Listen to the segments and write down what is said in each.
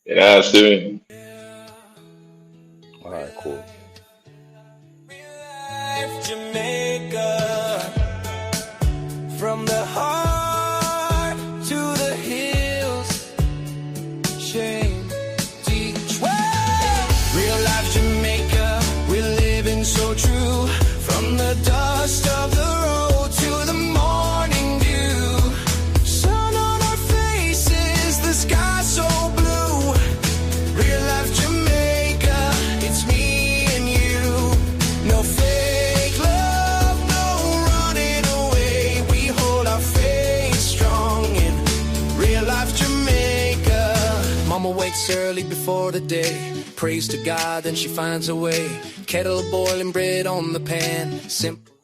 Yeah, Steven. All right, cool. Jamaica, from the heart to the hills, shame teach way. Real life Jamaica, we're living so true. From the dust of the road to the morning dew, sun on our faces, the sky so blue. Real life Jamaica, it's me and you. No fake love, no running away. We hold our faith strong in real life Jamaica. Mama wakes early before the day, prays to God, then she finds a way. Kettle boiling bread on the pan, simple.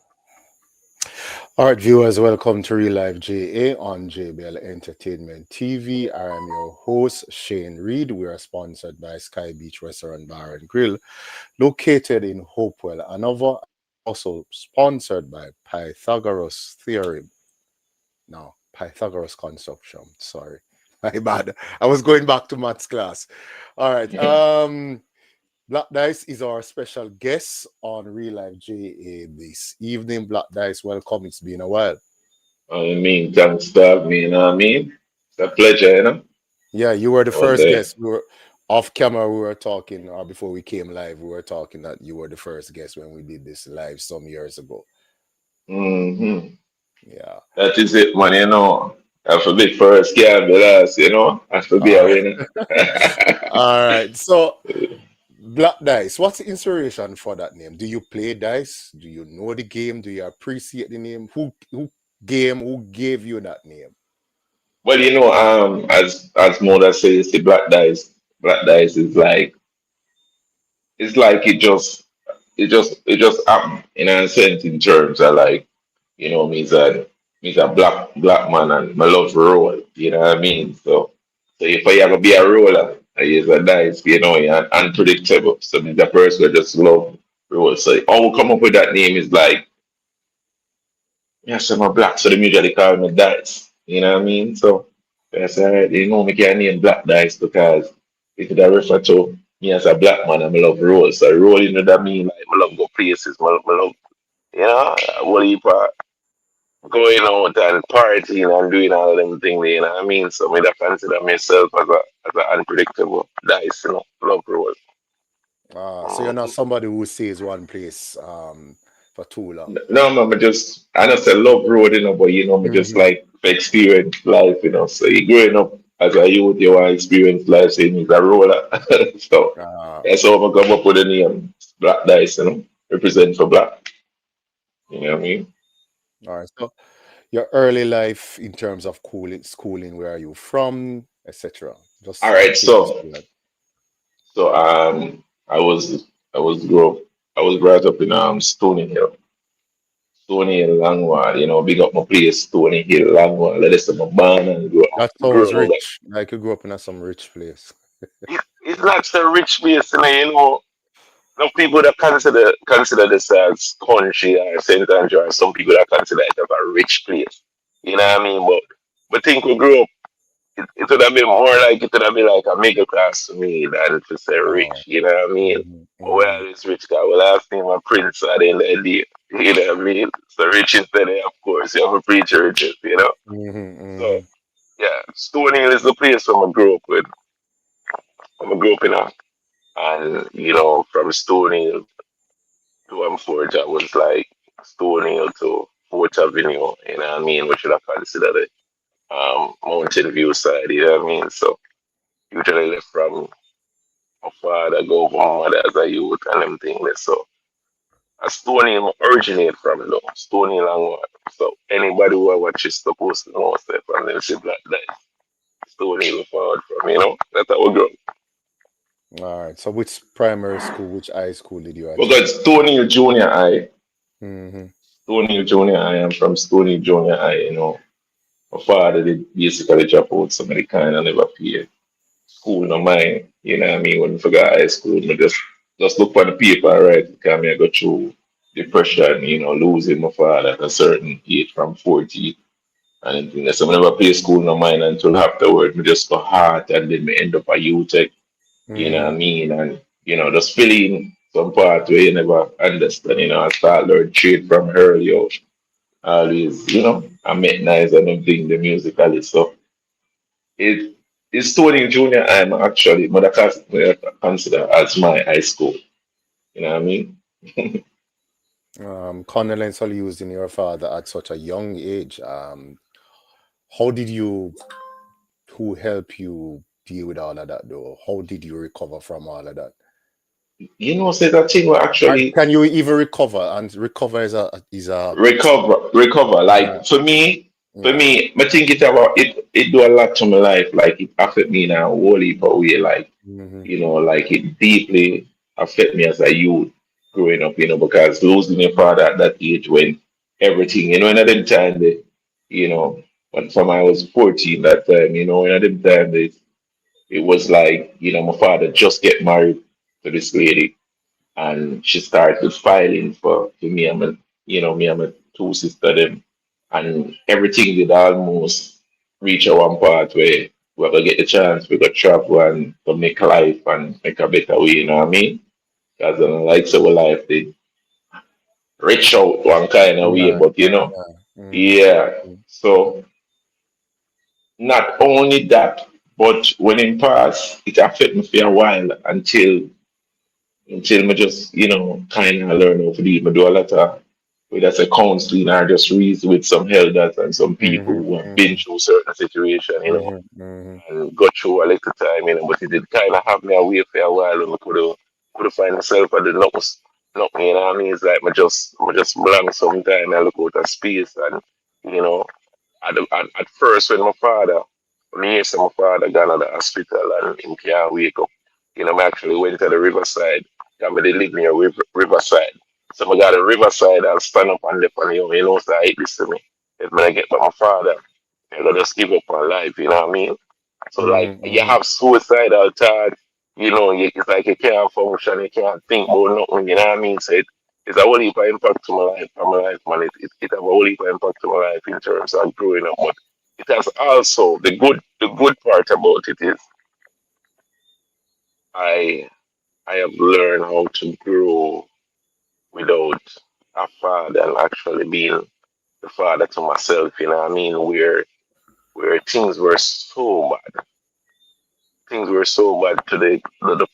All right, viewers, welcome to Real Life JA on JBL Entertainment TV. I am your host, Shane Reed. We are sponsored by Sky Beach Restaurant Bar and Grill, located in Hopewell, Anova. Also sponsored by Pythagoras Theorem. No, Pythagoras Construction. Sorry, my bad. I was going back to maths class. All right. Black Dice is our special guest on Real Life JA this evening. Black Dice, welcome. It's been a while. I mean, thanks for having me, you know what I mean? It's a pleasure, you know? Yeah, you were the All first day. guest. We were off camera. We were talking, or before we came live, we were talking that you were the first guest when we did this live some years ago. Mm-hmm. Yeah. That is it, man, you know? I for be first, can't be last, you know? I for be All a right. winner. All right. So, Black Dice, what's the inspiration for that name? Do you play dice? Do you know the game? Do you appreciate the name? Who gave you that name? Well, you know, as Moda says, the black dice is like, it's like it just happened in a sense in terms of like, you know, me's a black man and my love roll, you know what I mean? So if I ever be a roller, I use a dice, you know, and unpredictable. So me the person who just love roll. So how we come up with that name is like, yeah, so I'm black, so they usually call me dice. You know what I mean? So that's all right, you know me can name black dice because it could refer to me as a black man and I love roll. So rolling, you know that mean like I love go places, I love, you know, what do you going out and partying and doing all of them things, you know what I mean? So me that consider myself as an unpredictable dice, you know, love role. So you're Mm. not somebody who stays one place for too long. No, man, I don't say love road, you know, but you know, me just Hmm. like experience life, you know. So you growing up as a youth, you want to experience life, so you need a roller. So that's how I come up with the name Black Dice, you know, represent for black. You know what I mean? All right. So your early life in terms of schooling, where are you from, etc. All Just right, take us so through that. so I was I was grow I was brought up in Stony Hill. Stony Hill, Langwall, you know, big up my place, Stony Hill, Langwall. That's my born and That sounds grow up. rich. Like you grew up in some rich place. It's not so rich place, you know. No people that consider this as country or St. Andrew, or some people that consider it as a rich place. You know what I mean? But think we grew up, it would have been more like it would have been like a middle class to me than to say Oh. rich. You know what I mean? Hmm. Hmm. Well, it's rich guy. Well, last name a prince at the end of the day. You know what I mean? So rich instead of course, you have a preacher riches, you know? Hmm. So Hmm. yeah, Stony Hill is the place where I grew up with. I grew up in a and you know, from Stony Hill to Forge, I was like Stony Hill to Fourth Avenue, you know what I mean? Which should have considered it Mountain View side, you know what I mean? So usually left from my father, go home mother as a youth and them things. So a Stony Hill originate from though, Stony Hill and what. So anybody who watches supposed to know say from them shit like that. Stony Hill forward from, you know? That's how we go. All right. So which primary school, which high school did you attend? Because Stony Hill Junior High, Hmm. Stony Hill Junior High, I'm from Stony Hill Junior High, you know. My father did basically drop out, so many kind of never paid school no mind. You know what I mean? When I forgot high school, I just look for the paper, right? Because I go through depression, you know, losing my father at a certain age from 40. And anything that so I never play school no mind until afterward. Me just go hard and then me end up a UTech, you know what I Mm-hmm. mean? And just feeling some part where you never understand, I start learn trade from early out. Always, I met nice and everything, the musically. So it it's Tony Junior I'm actually but consider as my high school. You know what I mean? Condolence on losing your father at such a young age. How did you, who helped you deal with all of that though? How did you recover from all of that? Say that thing where And actually can you even recover? And recover is a recover. yeah, Like for yeah. me, I think it do a lot to my life. Like it affect me in a whole heap of way. Like, Mm-hmm. like it deeply affect me as a youth growing up, because losing your father at that age when everything, in at them time they, when from I was 14 that time, in at them time it was like, my father just get married to this lady and she started filing for me and my two sister them, and everything did almost reach a one part where we're gonna get the chance, we got travel and to make life and make a better way, you know what I mean? Because like our life they reach out one kind of way, Yeah, but yeah. Mm-hmm. yeah. So not only that, but when it passed, it affected me for a while until me just, kind of learn how to do it. I do a lot of, whether it's a counseling or just reason with some elders and some people Mm-hmm. who have been Mm-hmm. through certain situation, Mm-hmm. Mm-hmm. and got through a little time, but it did kind of have me away for a while and I could have find myself at the nothing, you know what I mean? It's like I just blank sometime and look out of space and, you know, at first when me hear say my father gone to the hospital and him can't wake up, I actually went to the riverside. I mean, they live near riverside. So I got a riverside and stand up and left on so I hate this to me. If I get back my father, just give up on life, you know what I mean? So like you Mm-hmm. have suicidal thoughts, it's like you can't function, you can't think about nothing, you know what I mean? So it's a whole heap of impact to my life, man. It have a whole heap of impact to my life in terms of growing up. But it has also the good part about it is I I have learned how to grow without a father and actually being the father to myself, you know what I mean? Where things were so bad to the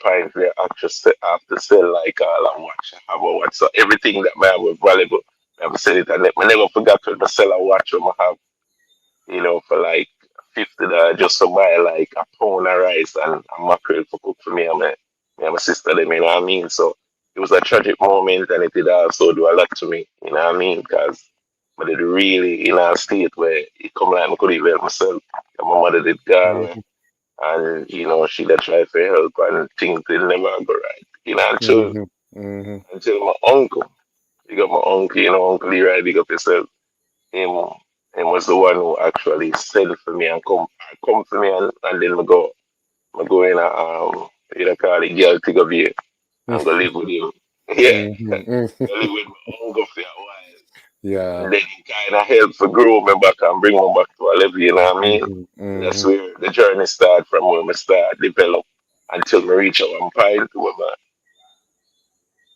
point where I just have to sell like all and watch. I have a watch. So everything that I have was valuable. I have sell it and I never forgot to sell a watch when I have, for like $50 just to buy like a pound of rice and a mackerel for cook for me and my sister them, you know what I mean? So it was a tragic moment and it did also do a lot to me, you know what I mean? Because I did really in a state where it come like I could even help myself. And my mother did gone and she did try for help and things did never go right. Until Mm-hmm. Mm-hmm. my uncle. You got my uncle, Uncle Leroy, big up yourself. Him him was the one who actually sent for me and come for me and then I go in a call it girl to go be and go live with him. Yeah. Mm-hmm. Go live with my uncle for a while. Yeah. And then it kind of helped to grow me back and bring me back to a level, you know what I mean? Mm-hmm. And that's Mm-hmm. where the journey started from where I start develop until I reach a one point where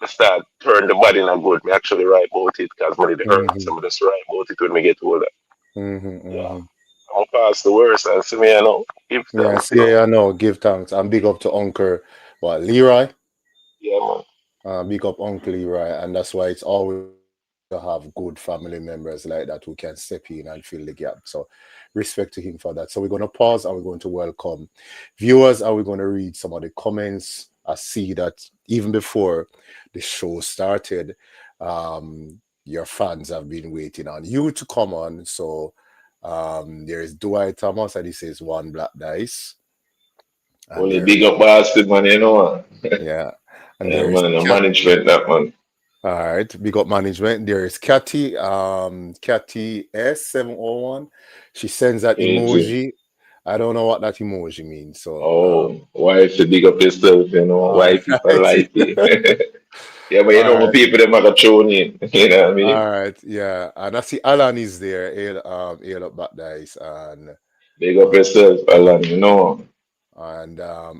I start turn the body in a good. Me actually write about it because I did hurt. Mm-hmm. So I just write about it when I get older. Mm-hmm. Yeah. Mm-hmm. I'm past the worst and see me, give Yes, thanks, yeah, I know. Give thanks and big up to Uncle what Leroy. Yeah, man. Big up Uncle Leroy, and that's why it's always good to have good family members like that who can step in and fill the gap. So, respect to him for that. So, we're going to pause and we're going to welcome viewers and we're going to read some of the comments. I see that even before the show started, your fans have been waiting on you to come on. So, there is Dwight Thomas, and he says one black dice, and Only there big is up Boston, man, yeah, and Yeah, there is man, the Cat. management, that man. All right, big up management. There is Catty, Catty S701. She sends that AJ. emoji. I don't know what that emoji means. So, Oh, wife, big up yourself, all wifey for right. life. Yeah, but you All know, my right. people them are gonna tune in. You know what I mean? All right. Yeah. And I see Alan is there. Hail up back dice Big up um yourself, Alan. You know,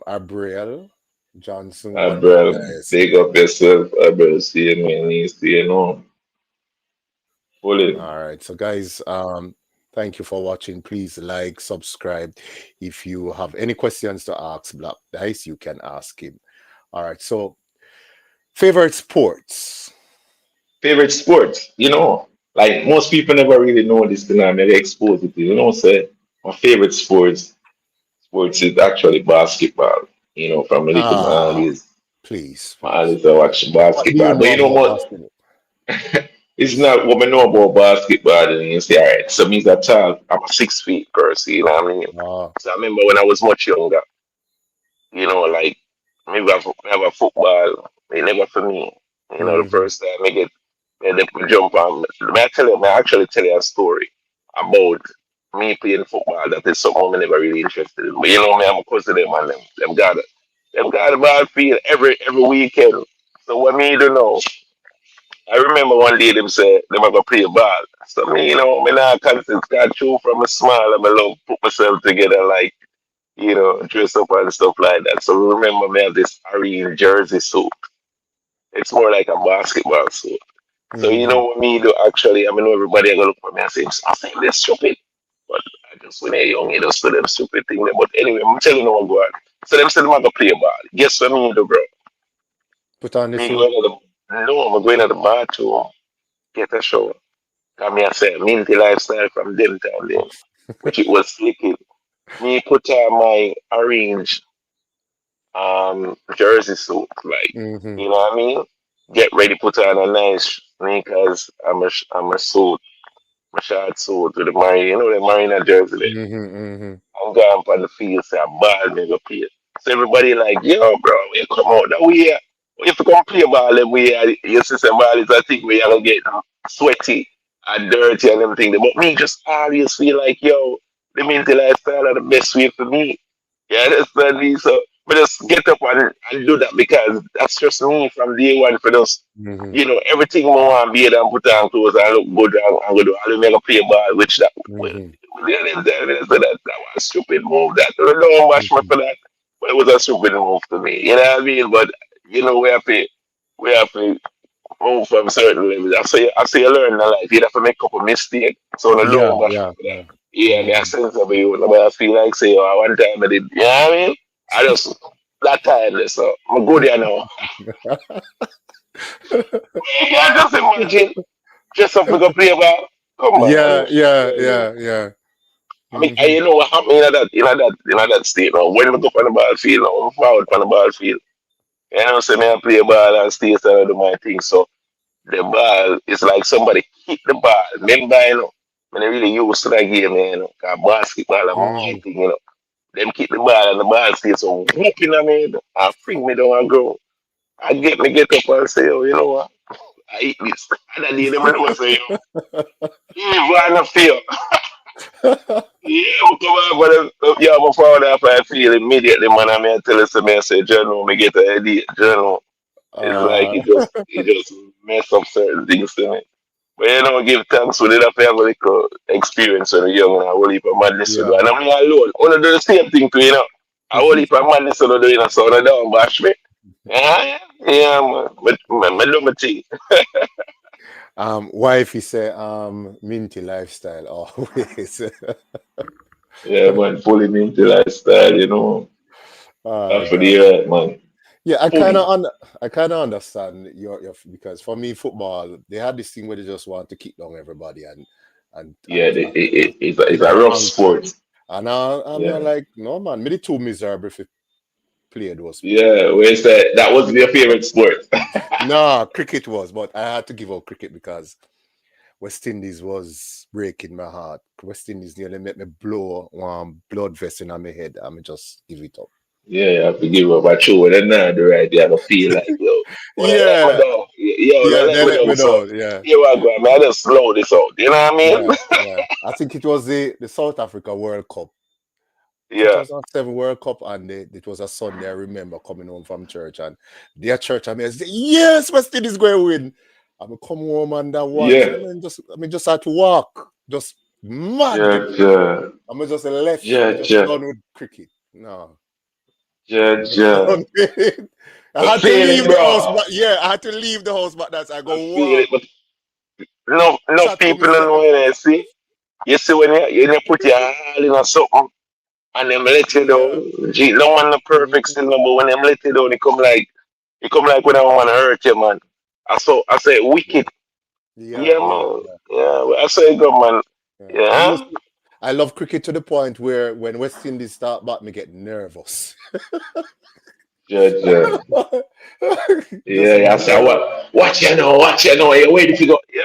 Abriel Johnson and back bro. dice. Big up yourself, bro. See me, see you know. Fully. All right. So guys, thank you for watching. Please like, subscribe. If you have any questions to ask Black Dice, you can ask him. All right. So favorite sports. Favorite sports, you know. Like most people never really know this thing. I never exposed it to. You know, say my favorite sports is actually basketball. You know, from a little Ah, please, I please. always watch What do you basketball. But know you know about what? basketball? It's not what I know about basketball. And you say, all right, so means that child, I'm a 6 feet person, you know what I mean? Ah, So I remember when I was much younger, you know, like maybe I have a football, it never for me. You know, the mm-hmm, first time I get they jump on. May I actually tell you a story about me playing football. That is something I'm never really interested in. But you know me, I'm a cousin them and them got the ball field every weekend. So what me do know? I remember one day them say them are gonna play a ball. So me, you know, me not constant got true from a small and I love put myself together like, you know, dress up and stuff like that. So remember me have this orange jersey suit. It's more like a basketball suit. So you mm-hmm, know what me do actually, I mean everybody gonna look for me and say, I say they're stupid. But I just when they're young, you just do them stupid thing. But anyway, I'm telling you what go on. So them say them are gonna play a ball. Guess what me do, bro? put on the Me suit. going to the no, I'm going to the bathroom, get a shower. Come here, say Minty lifestyle from them time then, which it was slicky. Me put on my orange jersey suit, like Mm-hmm, you know what I mean. Get ready, put on a nice sneakers. I'm a suit, my short suit with the marine, you know the marina jersey there. mm-hmm, mm-hmm, I'm going on the field, say a ball nigga play. So everybody like, yo, bro, you come out that way. If you come play ball, then you see some ball is a thing where you're gonna get sweaty and dirty and everything. But me just always feel like, yo, the mental lifestyle are the best way for me. Yeah, that's what me. So we just get up and do that because that's just me from day one for just mm-hmm, you know, everything more and be and put on clothes and look good and go do all the make a play ball, which that well, mm-hmm, so that was a stupid move. That don't wash me mm-hmm. for that. But it was a stupid move to me. You know what I mean? But you know, we have to move from certain levels. I say you learn in life. You have to make a couple mistakes. So no Yeah, don't wash me yeah, for that. yeah. Yeah, me a Mm-hmm. sense of you. No, I feel like say oh, one time I did, you know what I mean? I just that time so I'm good you know. You can just imagine just if we go play ball. Come on. Yeah, yeah, yeah, yeah. I mean, Mm-hmm, you know what happened in that state now. When we go on the ball field now, I'm forward on the ball field. You know, so me I play ball and stay and do my thing. So the ball is like somebody hit the ball. Remember, you know, when I really used to that game, you know, 'cause basketball and my mm-hmm, thing, you know. Them kick the ball and the ball stays so whooping at me and fling me down and go. I get up and say, oh, you know what? I eat this. And I did them never say, yo, yeah, boy, I don't feel. Yeah, we come out, but yeah, my father, if I feel immediately, man, I mean, I tell us, I say, Journal, me get an idea. Journal, it's like uh, it just mess up certain things to me. But you know, give thanks for the have a little experience when you're young and I will heap of madness to do. yeah. And I'm not alone. I want to do the same thing to you know. I will heap of madness to do, you know, so I don't bash me. Yeah, yeah, man. But I do my thing. Wife, he say, minty lifestyle always. Yeah, man, fully into lifestyle, you know. Oh That's for God. the right, man. Yeah, Fully. I kind of understand your because for me football they had this thing where they just want to kick down everybody Yeah, it's and a rough conquer. sport. And I'm Yeah. like, no man, me the too miserable if you play those sport. Yeah, where's that was your favorite sport. No, cricket was, but I had to give up cricket because West Indies was breaking my heart. West Indies nearly made me blow one blood vessel in my head. I'm just give it up. Yeah, you have to give up a true and not the right. You have to feel like, yo, when I let me Yeah, down. Yo, yeah, don't let they me let down. me So, know. Yeah, here I go. Man, I just slow this out. You know what I mean? yeah, yeah. I think it was the South Africa World Cup. Yeah, 2007 World Cup, and it was a Sunday. I remember coming home from church, and their church, I mean, I said, yes, West Indies going to win. I mean, come home and I watch. yeah, I mean, just had to walk, just mad. yeah, yeah, I mean, just left. Me yeah, just yeah, done with cricket. No, yeah, I'm just yeah. done with it. I I had to feel it, leave the house, bro. but yeah, I had to leave the house, but that's I I go feel walk. it, but enough Chat to people don't know myself. when I see. You see when you put your all in a something and them let you Yeah. down. Gee, no man the perfect Mhm. still no, but when them let you down, it come like when I want to hurt you, man. I say Yeah. wicked. Yeah. Yeah, Yeah. man. Yeah, well, I say good, man. Yeah. I Yeah, used to, I love cricket to the point where when West Indies start back, me get nervous. yeah. Just Yeah, yeah. I say, nerve. watch you know, you waiting to go. Yo,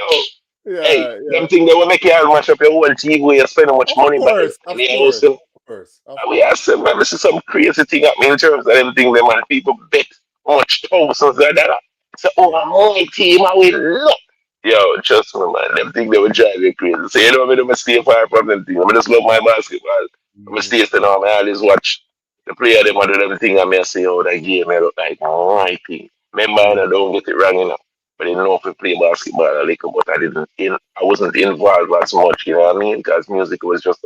hey, Yeah, them yeah. thing they will make you all match up your whole team where you spend how much Of money back in course, of the house. course, of course, of I mean, I course. said, man, this is some crazy thing happening in terms of them thing, them and people bet much thousands of dollars. So, oh, Yeah. my team, I will look. Yo, trust me, man, them thing they would drive you crazy. So, you know, I'm going to stay far from them thing. I'm just love my basketball. I'm going to stay Mhm. still now. I always watch the player, them and do them thing, and I say, oh, that game, I look like my thing. Remember, I Mhm. don't get it wrong, you know. But I didn't know if we play basketball a little, but I wasn't involved as much, you know what I mean? Because music was just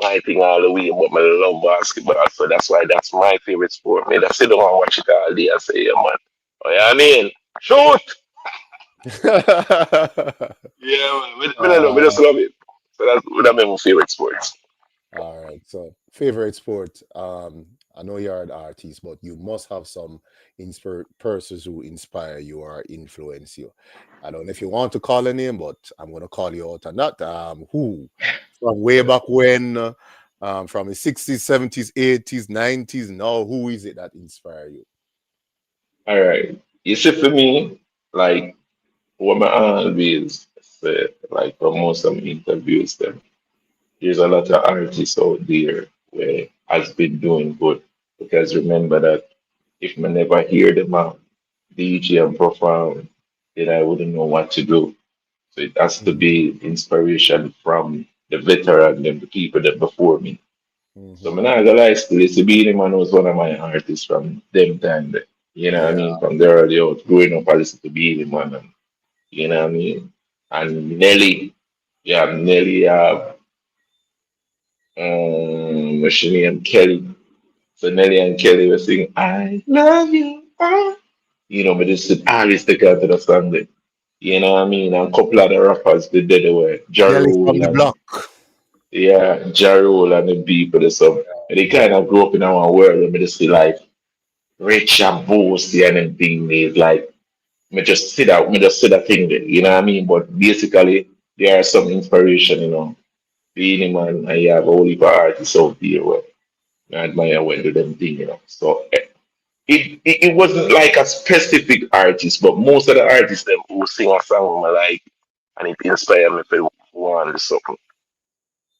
my thing all the way, but I love basketball, so that's why that's my favorite sport. Man, I sit down and watch it all day. I say, yeah, man. Oh, yeah, I mean, shoot. Yeah, man. I don't know, I uh, just love it. So that's one of my favorite sports. all right. So, favorite sport. I know you're an artist, but you must have some persons who inspire you or influence you. I don't know if you want to call a name, but I'm going to call you out on that. Who from way back when, from the 60s, 70s, 80s, 90s, now, who is it that inspire you? All right. You see, for me, like, what my always say, like, for most of my interviews, them, there's a lot of artists out there where has been doing good. Because remember that if I never hear them out, DJ and perform, then I wouldn't know what to do. So it has to Mhm. be inspiration from the veteran, them, the people that before me. So Mhm. I'm not gonna lie, still, it's Beanie Man was one of my artists from them time. You know what I Yeah. mean? From the early out, growing up, I listened to Beanie Man, and you know what I mean? And Nelly, yeah, Nelly, Machine and Kelly. So Nelly and Kelly were singing, I love you. But this is always take out to the song. You know what I mean? And a couple of the rappers they did it were Ja Nelly from Rule the and block. yeah, Ja Rule and the people and stuff. And they kind of grew up in our world where they see like rich and bossy and everything is like me just see that thing there, you know what I mean? But basically there are some inspiration, being man and you have a whole heap of artists out there where I admire when do them thing, So it wasn't like a specific artist, but most of the artists them who sing a song I like and it inspired me to want to do something.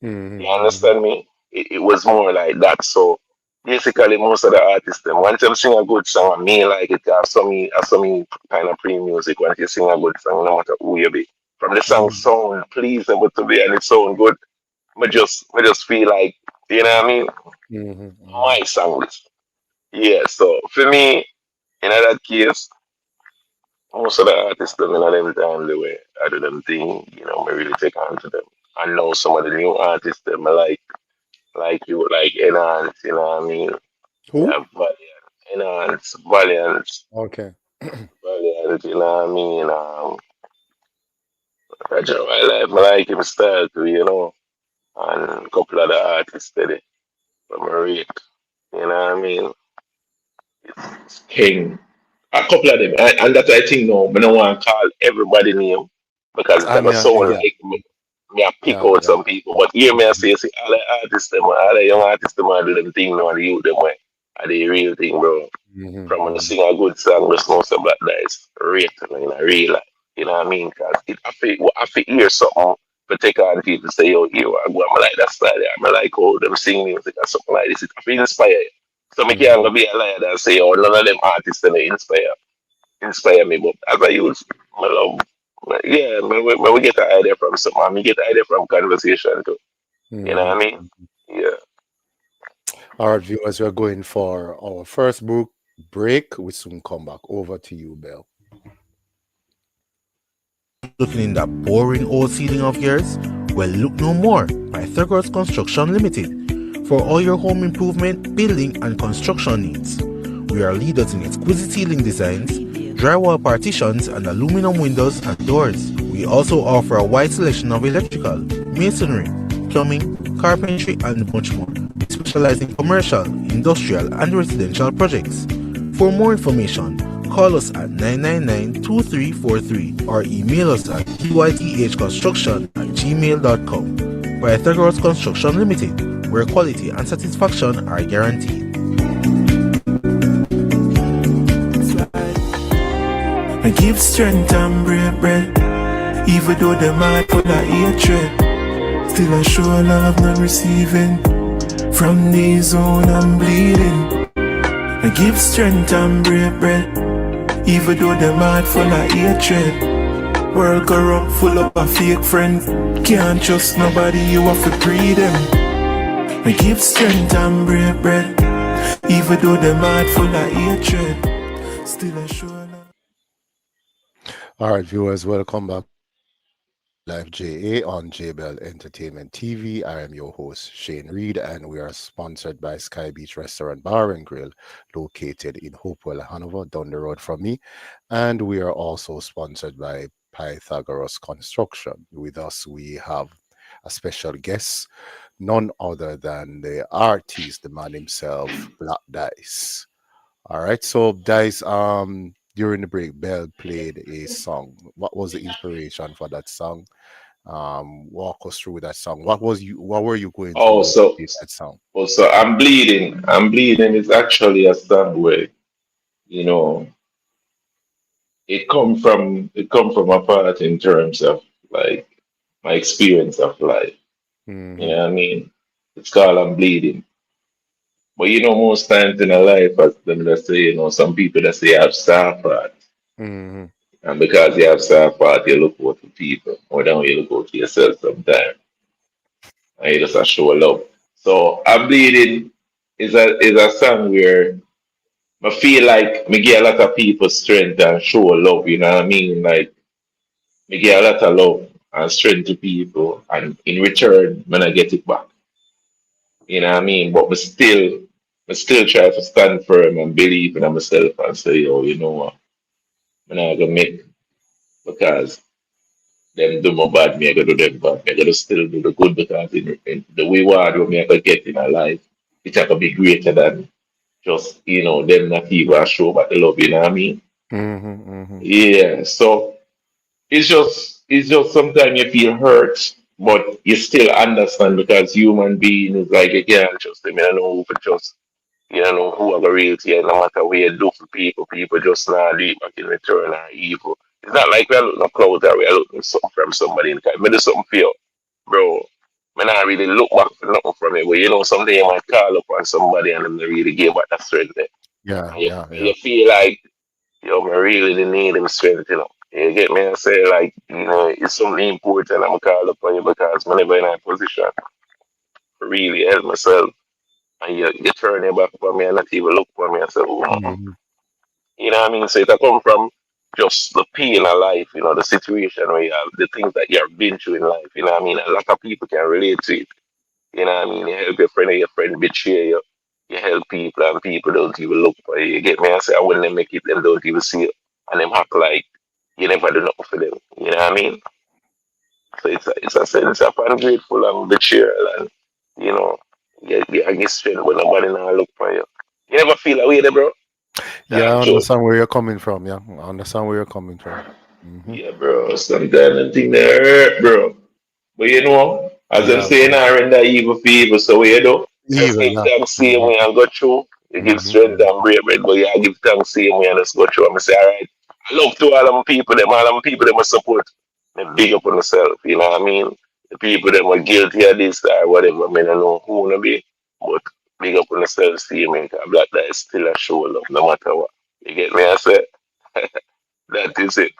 You Mhm. understand me? It was more like that. So basically, most of the artists, them once them sing a good song, I mean like it have some kind of pre music. Once you sing a good song, no matter who you be, from the song Mhm. sound pleasable to be and it sound good, I just feel like you know what I mean. Mhm. My Mhm. song is yeah. So for me, in that case, most of the artists them in them time the way I do them thing, I really take on to them. I know some of the new artists them I like you, like Enhance, you know what I mean? Who? Yeah, Valiant, Enhance, Valiant, Okay. Valiant, you know what I mean? I like him style too, and a couple of the artists steady from a rate, you know what I mean? It's King. A couple of them, and that's I think no, I don't want to call everybody name because it's gonna sound Yeah. like me I pick Yeah. out Yeah. some people. But hear me I say, see, all the artists them, all the young artists them, I do them thing now, and the youth them, are the real thing, bro. Mhm. From when you Mhm. sing a good song, just know some black guys rate, real life. You know what I mean? Because I feel hear something, but take on people say, yo, you I go, I'm like that style, I'm like, oh, them sing music or something like this. I feel inspired. So I can't Mhm. go be a liar and say, oh, none of them artists that inspire me. But as I use, I love, yeah, when we get an idea from someone, we get an idea from conversation too. You know what Mhm. I mean? Yeah. All right, viewers, we're going for our first book break. We soon come back. Over to you, Bill. Looking in that boring old ceiling of yours? Well, look no more. Pythagoras Construction Limited. For all your home improvement, building, and construction needs. We are leaders in exquisite ceiling designs, drywall partitions, and aluminum windows and doors. We also offer a wide selection of electrical, masonry, plumbing, carpentry, and much more. We specialize in commercial, industrial, and residential projects. For more information, call us at 999-2343 or email us at pythconstruction@gmail.com. Pythagoras Construction Limited, where quality and satisfaction are guaranteed. I give strength and break bread, even though them heart full of hatred. Still I show love not receiving. From the zone I'm bleeding. I give strength and break bread, even though them heart full of hatred. World corrupt, full up of fake friends. Can't trust nobody, you have to pre them. I give strength and break bread, even though them heart full of hatred. Still I show love. All right, viewers, welcome back Live JA on JBL Entertainment TV. I am your host, Shane Reed, and we are sponsored by Sky Beach Restaurant Bar and Grill, located in Hopewell, Hanover, down the road from me. And we are also sponsored by Pythagoras Construction. With us, we have a special guest, none other than the artist, the man himself, Black Dice. All right, so Dice, during the break, Bell played a song. What was the inspiration for that song? Walk us through that song. What were you going through Oh, when you so played that song? so I'm bleeding. I'm bleeding is actually a song where you know it come from a part in terms of like my experience of life. You Mm-hmm. know what I mean? It's called I'm bleeding. But most times in a life, as them that say, some people that say have star part. Mm-hmm. And because you have star part, you look out for people. Or down you look out for yourself sometimes. And you just a show love. So I'm bleeding is a song where I feel like me get a lot of people strength and show love, you know what I mean? Like me get a lot of love and strength to people and in return when I get it back. You know what I mean? But me still try to stand firm and believe in myself and say, oh, you know what? I'm not gonna make because them do my bad, me I gotta do them bad. Me I gotta still do the good because in the reward what me I gotta get in my life, it I gonna be greater than just, them not even show about the love, you know what I mean? Mm-hmm. Mm-hmm. Yeah. So it's just sometimes you feel hurt, but you still understand because human being is like you can't trust them. You don't know who to trust. You don't know who are the real to you. No matter what you do for people, people just not leave back in return are evil. It's not like we're looking at clothes or we're looking something from somebody in the car. Maybe something for you, bro. I not really look back for nothing from it, but someday you might call up on somebody and then they really give back that strength there. Yeah, And you, yeah, and yeah. you feel like I really didn't need him strength. You get me? I say like, it's something important. I'm call up on you because whenever in a position to really help myself, and you turn your back on me and not even look for me and say, oh, Mm-hmm. you know what I mean? So it come from just the pain of life, the situation where you have the things that you have been through in life. You know what I mean? A lot of people can relate to it. You know what I mean? You help your friend and your friend betray you. You help people and people don't even look for you. You get me? I say, when they make it, them don't even see it. And them act like you never do nothing for them. You know what I mean? So it's a sense of ungrateful and betrayal and, you know, you get strength when nobody now look for you. You never feel that way, there, bro? Yeah, Damn, I Joe. understand where you're coming from. Yeah, I understand where you're coming from. Mm-hmm. Yeah, bro. Sometimes the thing that hurt, bro. But as I'm Yeah, saying, I render evil for evil. So what you do? Just evil. give Yeah. thanks same Mm-hmm. way and go through. You give strength Mm-hmm. and brave it, but yeah, give thanks same way and just go through. I'm say, all right. I love to all them people that must support. They big up on themselves, you know what I mean? The people that were guilty of this or whatever, I mean, I know who wanna be, but big up on themselves, see me, because black that is still a show love, no matter what. You get me? I say, that is it.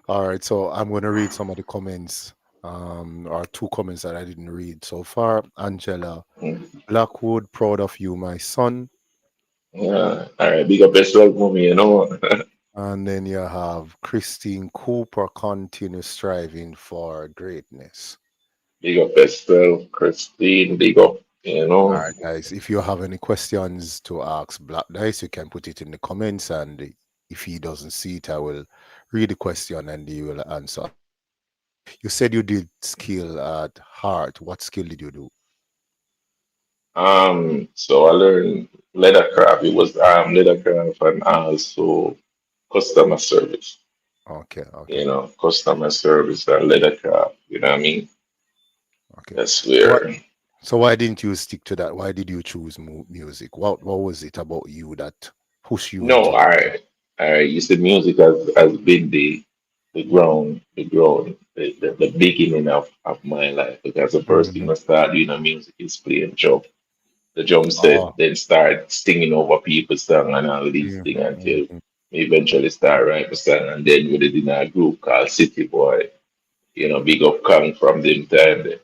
All right, so I'm going to read some of the comments Or two comments that I didn't read so far. Angela Mm. Blackwood, proud of you, my son. Yeah. All right. Big up yourself, mommy. You know. And then you have Christine Cooper, continue striving for greatness. Big up yourself, Christine. Big up. You All know. right, guys. If you have any questions to ask Black Dice, you can put it in the comments. And if he doesn't see it, I will read the question and he will answer. You said you did skill at heart. What skill did you do? So I learned leathercraft. It was leathercraft and also customer service. Okay, okay, You know, customer service and leathercraft. You know what I mean? okay. That's So what? where. So why didn't you stick to that? Why did you choose music? What was it about you that pushed you No, into all music? right. All right. You said music has been the beginning of my life because the first thing Hmm. I started doing music is playing drum. The drum set, Oh, then start singing over people's song and all of these things until mhm. we eventually start writing song and then we did in a group called City Boy, big up Kang from them time there,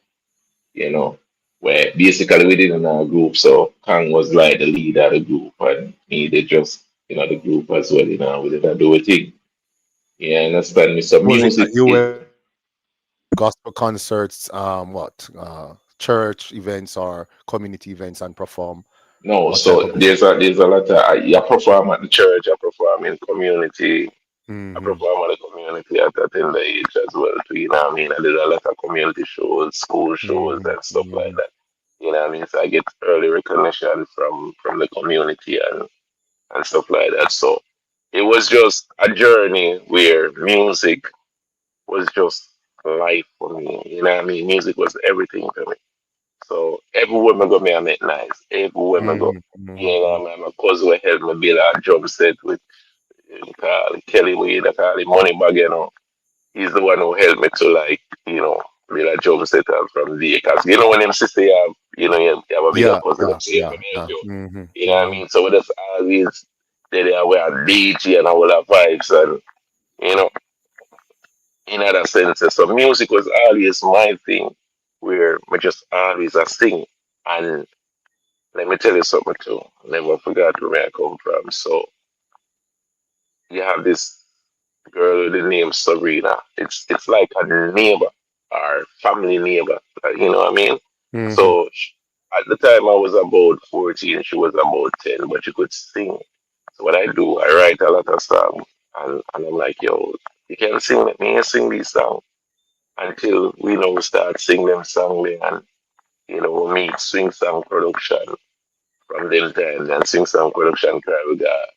you know, where basically we did in our group, so Kang was like the leader of the group and me they just, the group as well, we didn't do a thing. Yeah, understand me. So Was it that music you is were gospel concerts, what, church events or community events and perform? no, What type so of music? there's a lot of I perform at the church, I perform in community. I Hmm. perform at the community at a tender age as well too, you know what I mean? I did a lot of community shows, school shows Hmm. and stuff like Hmm. that. You know what I mean? So I get early recognition from the community and stuff like that. So it was just a journey where music was just life for me. You know what I mean? Music was everything for me. So everywhere I go, me I met nice. Everywhere I go, Hmm. you know Hmm. what I mean? My cousin will help me build a drum set with Kelly Wade, I call it Money Bag, he's the one who helped me to like, be a job setter from there. Because when them sister you have, you have a bigger Yeah, cousin yeah, that say yeah, help yeah. you. Hmm. You know what I Hmm. mean? So we just always they were a DJ and all that vibes and you know, in other senses. So music was always my thing where I just always a sing. And let me tell you something too. Never forgot where I come from. So you have this girl with the name Sabrina. It's like a neighbor or family neighbor. You know what I mean? Hmm. So at the time I was about 14, she was about 10, but she could sing. So what I do, I write a lot of songs, and I'm like, yo, you can sing, let me sing these songs until we start singing them songs and we meet swing song production from them time and swing song production cry we got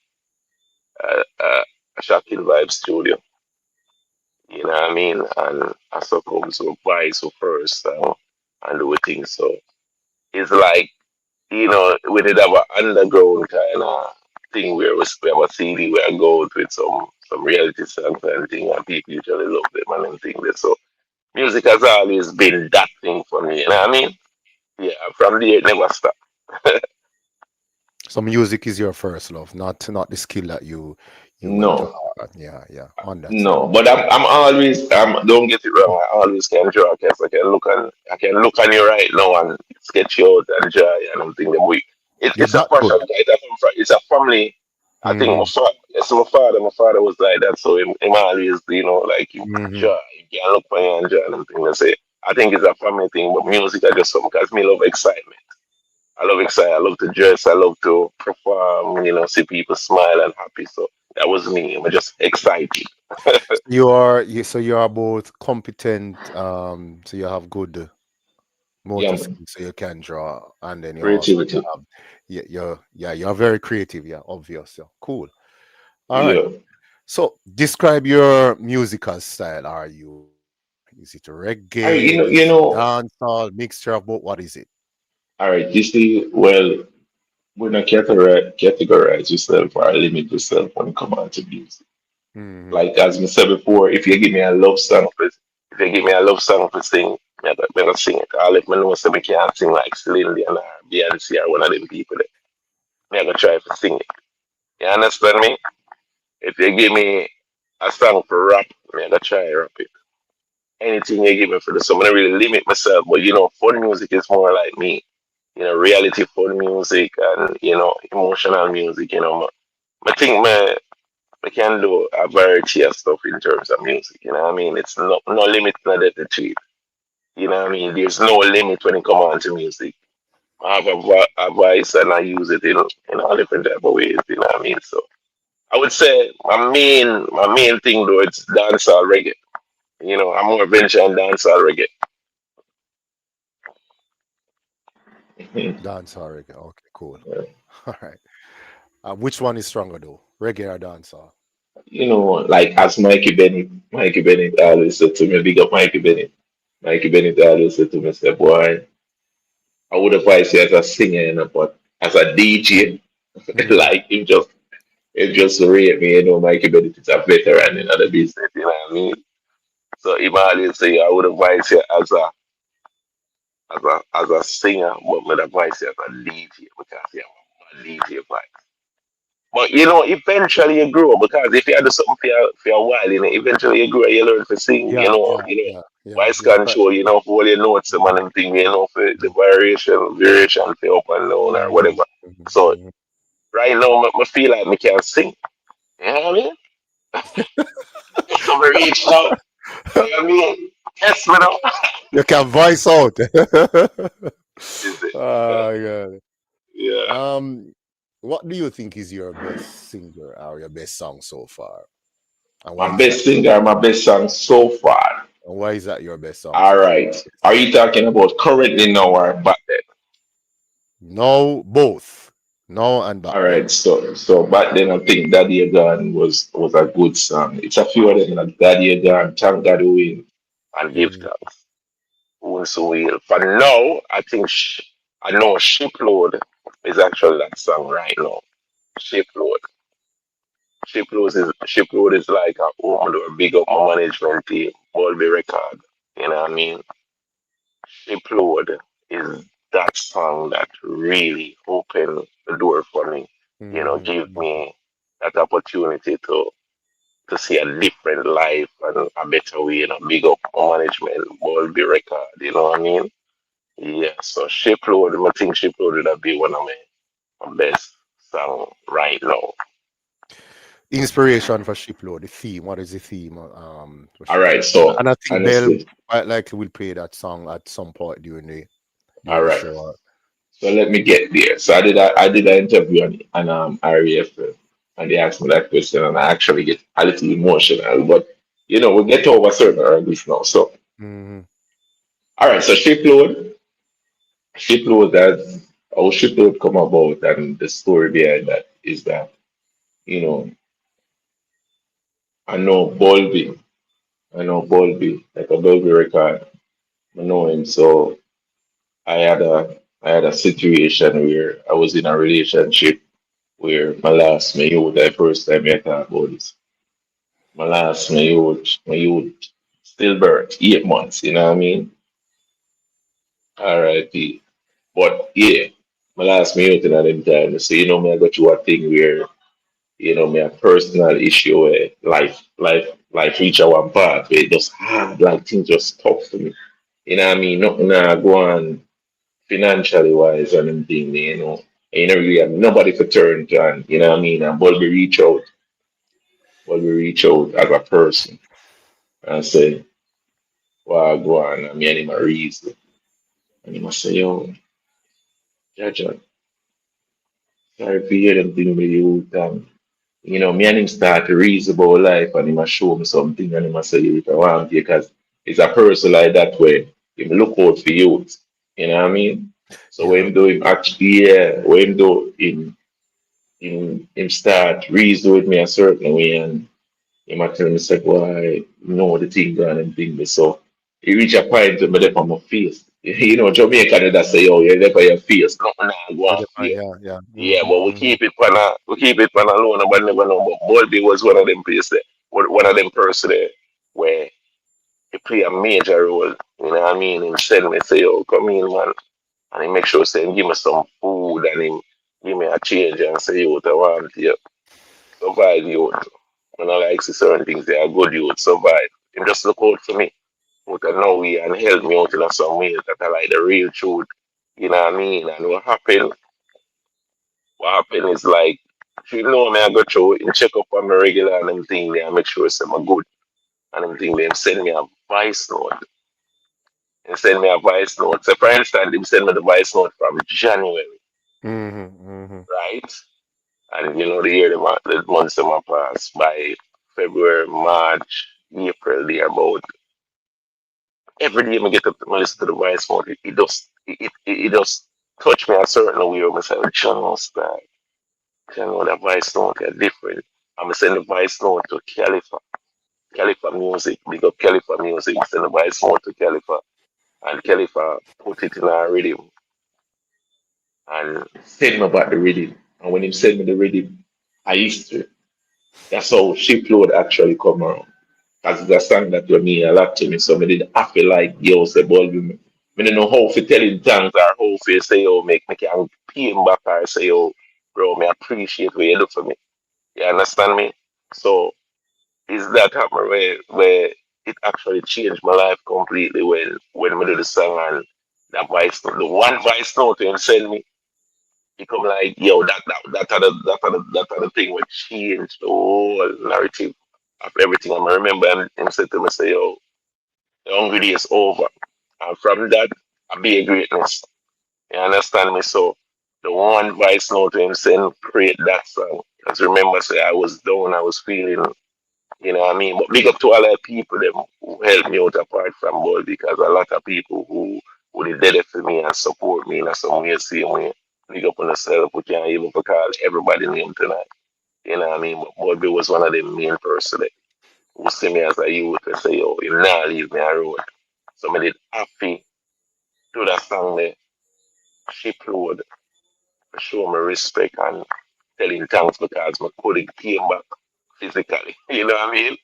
a shocking vibe studio. You know what I mean? And I succumb to vice first and do things. So it's like, we did have an underground kind of thing where we have a CD where I go out with some reality songs and thing and people usually love them and things. So music has always been that thing for me. You know what I mean? Yeah, from there it never stopped. So music is your first love, not the skill that you went to. No. Yeah, yeah, understand. No, but I'm always don't get it wrong. I always can draw because I can look on you right now and sketch you out and draw you and I'm thinking we You're it's a that passion. good. It's a family. I think Hmm. my father was like that, so him always like you Hmm. draw, you can look for you and draw and everything. I say I think it's a family thing, but music I just something because me love excitement. I love excitement. I love to dress. I love to perform. See people smile and happy. So that was me. I'm just excited. So you are both competent. So you have good motor Yeah, skills, so you can draw, and then you also you creativity. have you're very creative. Yeah, obvious. Yeah, cool. All right. Yeah. So describe your musical style. Is it I reggae? Is it dancehall? Mixture of both? What is it? all right, you see, well, when I categorize yourself or limit yourself when it comes out to music. Hmm. Like as I said before, if you give me a love song if you give me a love song to sing, me gonna sing it. I'll let me know so me can't sing like Celine Dion or Beyonce or one of them people there. Me gonna try to sing it. You understand me? If you give me a song for rap, me gonna try rap it. anything you give me for the summer. I don't really limit myself, but fun music is more like me. Reality fun music and emotional music. I think I can do a variety of stuff in terms of music. You know what I mean? It's no limit to the achieve. You know what I mean? There's no limit when it comes on to music. I have a voice and I use it in all different type of ways. You know what I mean? So I would say my main thing though it's dancehall reggae. I'm more venture on dancehall reggae. Dancehall reggae. Okay, cool. All right. Which one is stronger though? Reggae or dancehall? Like as Mikey Bennett always said to me, big up Mikey Bennett. Mikey Bennett always said to me, say, boy, I would advise you as a singer, but as a DJ, Mm-hmm. like it just rate me, Mikey Bennett is a veteran in other business, you know what I mean? So if I always say I would advise you as a singer, but would advise you as a DJ because I'm a DJ vibe. But eventually you grow because if you do something for a while, eventually you grow, you learn to sing, Yeah, yeah, yeah, yeah, voice yeah. control, for all your notes and man and thing, for the variation for up and down or Mm-hmm. whatever. So Mm-hmm. right now I feel like I can sing. You know what I mean? So I reach out. You know what I mean? Yes, me know. You can voice out. Is it? Yeah. Yeah. Um, what do you think is your best singer or your best song so far? And why My is that best your singer, my best song so far. your best song All so far? right. Are you talking about currently now or back then? No, both. No and back All then. right, so back then I think Daddy Again was a good song. It's a few of them like Daddy Again, Thank God Win, and Give Mm-hmm. Thanks. Also will. For now, I know Shipload is actually that song right now. Shipload. Shipload is like a woman or big up my management team, Bolby Record. You know what I mean? Shipload is that song that really opened the door for me. Give Mm-hmm. me that opportunity to see a different life and a better way, big up management, ball be record, you know what I mean? Yeah, so Shipload, I think Shipload would be one of my best song right now. Inspiration for Shipload, the theme. What is the theme for All right, Shipload? And so I think Bell honestly, quite likely will play that song at some point all during the right. show. So let me get there. So I did an interview on RAF and they asked me that question and I actually get a little emotional, but we get over certain hurdles now. So Mm-hmm. all right, so Shipload that how Shipload come about and the story behind that is that, you know, I know Bolby, like a Bolby record. I know him. So I had a situation where I was in a relationship where my youth, the first time I talk about this. My youth stillbirth, 8 months, you know what I mean? R.I.P. But yeah, my youth in them time. So me I got you a thing where me a personal issue where life reach a one part where it just hard, like things just tough for me. You know what I mean? Nothing go on financially wise and everything, And you know really have nobody to turn to and you know what I mean? And but we reach out as a person and say, well go on, I mean him a reason. And he must say, yo, Jaja, sorry for hear them thing with you. Me and him start to reason about life and he must show me something and he must say, if I want to, because it's a person like that way. He look out for youth. You know what I mean? So when Yeah. him do him actually, yeah, when him do him start reason with me a certain way and he might tell me, say, why, the thing gone and thing. So he reach a point where me there on my face. Jamaican that say, oh, you're there on your face. Nothing nah, go With on the for you. yeah, yeah. Yeah, Mm-hmm, but mm-hmm. we keep it pan alone, nobody never know. But Boldy was one of them places, one of them person there where he play a major role. You know what I mean? He send me say, "Oh, come in, man," and he make sure say, him give me some food and him give me a change and say, "You what I want here, survive you." When I like see certain things, they are good. You would survive. Him just look out for me. out of nowhere and help me out in some ways that are like the real truth. You know what I mean? And what happened is like, you know me, I go through and check up on my regular and them thing there and make sure I'm good. And them thing them send me a voice note. And send me a voice note. So for instance, they send me the voice note from January, right? And you know the year the months of my pass by February, March, April, they about every day I get up to listen to the voice note, it just touch me a certain way. I say, John style. You know that voice note are different. I'm send the voice note to Califa Music, big up Califa Music, send the voice note to Califa, and Califa put it in a rhythm and send me about the rhythm. And when he send me the rhythm, I used to. That's how Shipload actually come around. As the song that you mean a lot to me, so I did I feel like yo say ball with me. I don't know how to tell him thanks or how to say oh make me can pay him back or say oh bro me appreciate what you do for me. You understand me? So is that happen where it actually changed my life completely when we did the song and that voice note, the one voice note him send me, it come like yo that other thing would change the whole narrative of everything. I remember him said to me say yo the hungry day is over. And from that, I be a greatness. You understand me? So the one voice note to him saying create that song. Because remember, say I was down, I was feeling, you know what I mean? But big up to all the people them who helped me out apart from ball because a lot of people who did it for me and support me in some way, same way. Big up on yourself, we can't even call everybody name tonight. You know what I mean? But Bobby was one of the main person that who see me as a youth and say, yo, you not leave me alone. So I did happy to that song there, Shipload, for show me respect and telling thanks because my colleague came back physically. You know what I mean?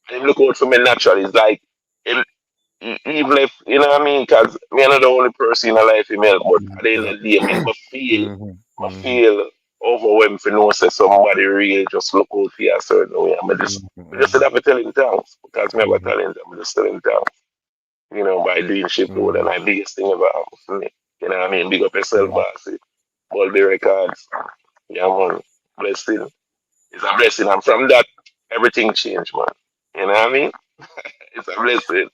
And him look out for me naturally. It's like him, even if you know what I mean, because me not the only person in my life he help, but at the end Yeah. of the day, Mm-hmm. I Mm-hmm. feel overwhelmed for no say somebody really just look out for you a certain way. I just said Mm-hmm. have to tell him thanks because me have a Mm-hmm. talent. I'm just telling him thanks. You know, by doing Shipload and Mm-hmm. my biggest thing ever happened for me. You know what I mean? Big up yourself, Mm-hmm. boss. All the records. Yeah, man. Blessing. It's a blessing. And from that, everything changed, man. You know what I mean? It's a blessing.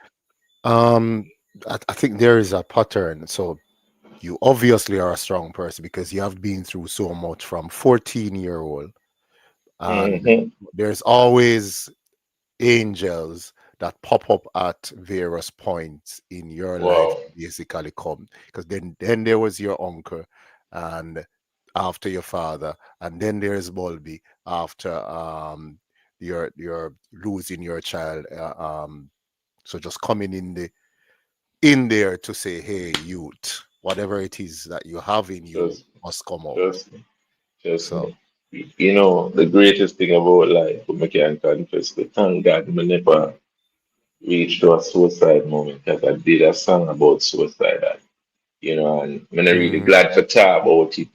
Um, I think there is a pattern. So you obviously are a strong person because you have been through so much from 14-year-old, and Mm-hmm. there's always angels that pop up at various points in your life Wow. basically come because then there was your uncle and after your father, and then there's Bulby after your losing your child, so just coming in there to say, hey youth, whatever it is that you have in you Just, must come out. just me. Just So me. You know, the greatest thing about life, we can confess, but thank God I never reached to a suicide moment because I did a song about suicide. You know, and I'm not really mhm, glad for talk about it.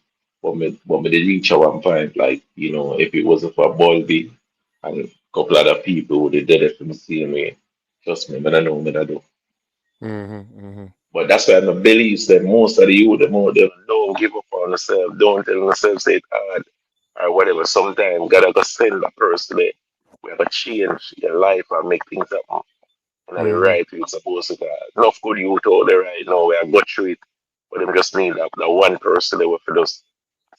But me did reach at one point, like, you know, if it wasn't for Bulby and a couple other people who did it for me same way, trust me, I don't know what I do. mhm, mhm, But that's why I believe that most of the youth, the more they don't give up on themselves, don't tell themselves say it hard or whatever. Sometimes God has send a person there. We have to change your life and make things happen. And the mhm. right way it's supposed to go. Enough good youth out there right now, we have got through it. But them just need that one person that will just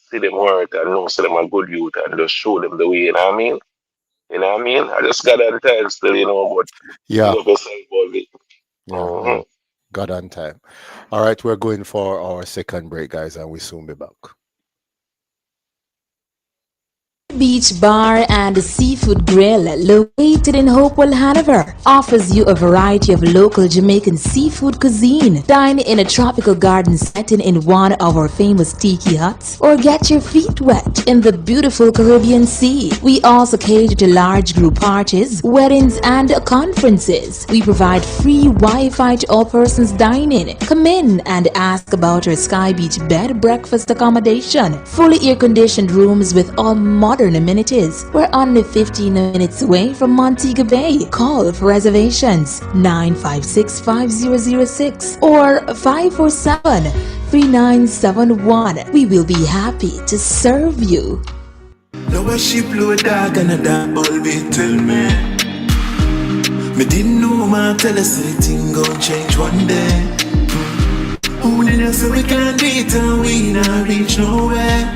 see them work and know so them a good youth and just show them the way, you know what I mean? You know what I mean? I just got that time still, you know, but Yeah, you have yourself about it. yeah, Mm-hmm. yeah. God on time. All right, we're going for our second break, guys, and we soon be back. Beach Bar and Seafood Grill, located in Hopewell, Hanover, offers you a variety of local Jamaican seafood cuisine. Dine in a tropical garden setting in one of our famous tiki huts, or get your feet wet in the beautiful Caribbean Sea. We also cater to large group parties, weddings, and conferences. We provide free Wi-Fi to all persons dining. Come in and ask about our Sky Beach bed breakfast accommodation, fully air-conditioned rooms with all modern modern amenities. We're only 15 minutes away from Montego Bay. Call for reservations 956-5006 or 547-3971. We will be happy to serve you. Now a shipload dog and a dog baby tell me. Me didn't know my tell us anything gon' change one day. Who did I say we can't do it and we not reach nowhere?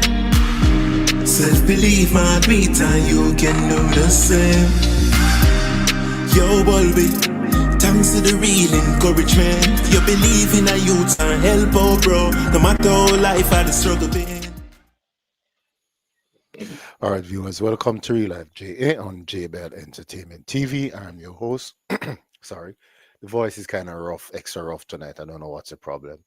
Self-belief my beat and you can do the same. Yo Bulby, thanks to the real encouragement. You believe in a youth and help out bro. No matter how life had the struggle been. All right, viewers, welcome to Real Life JA on JBL Entertainment TV. I'm your host. Sorry, the voice is kind of rough, extra rough tonight. I don't know what's the problem.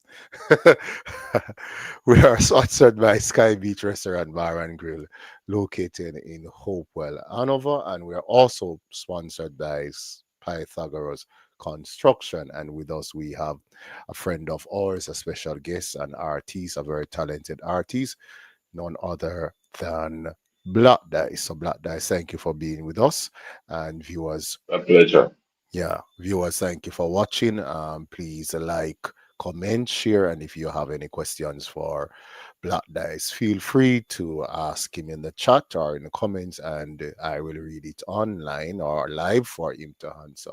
We are sponsored by Sky Beach Restaurant Bar and Grill, located in Hopewell, Hanover, and we are also sponsored by Pythagoras Construction. And with us, we have a friend of ours, a special guest, an artist, a very talented artist, none other than Black Dice. So, Black Dice, thank you for being with us. And viewers, A pleasure. yeah, viewers, thank you for watching. Please like, comment, share, and if you have any questions for Black Dice, feel free to ask him in the chat or in the comments, and I will read it online or live for him to answer.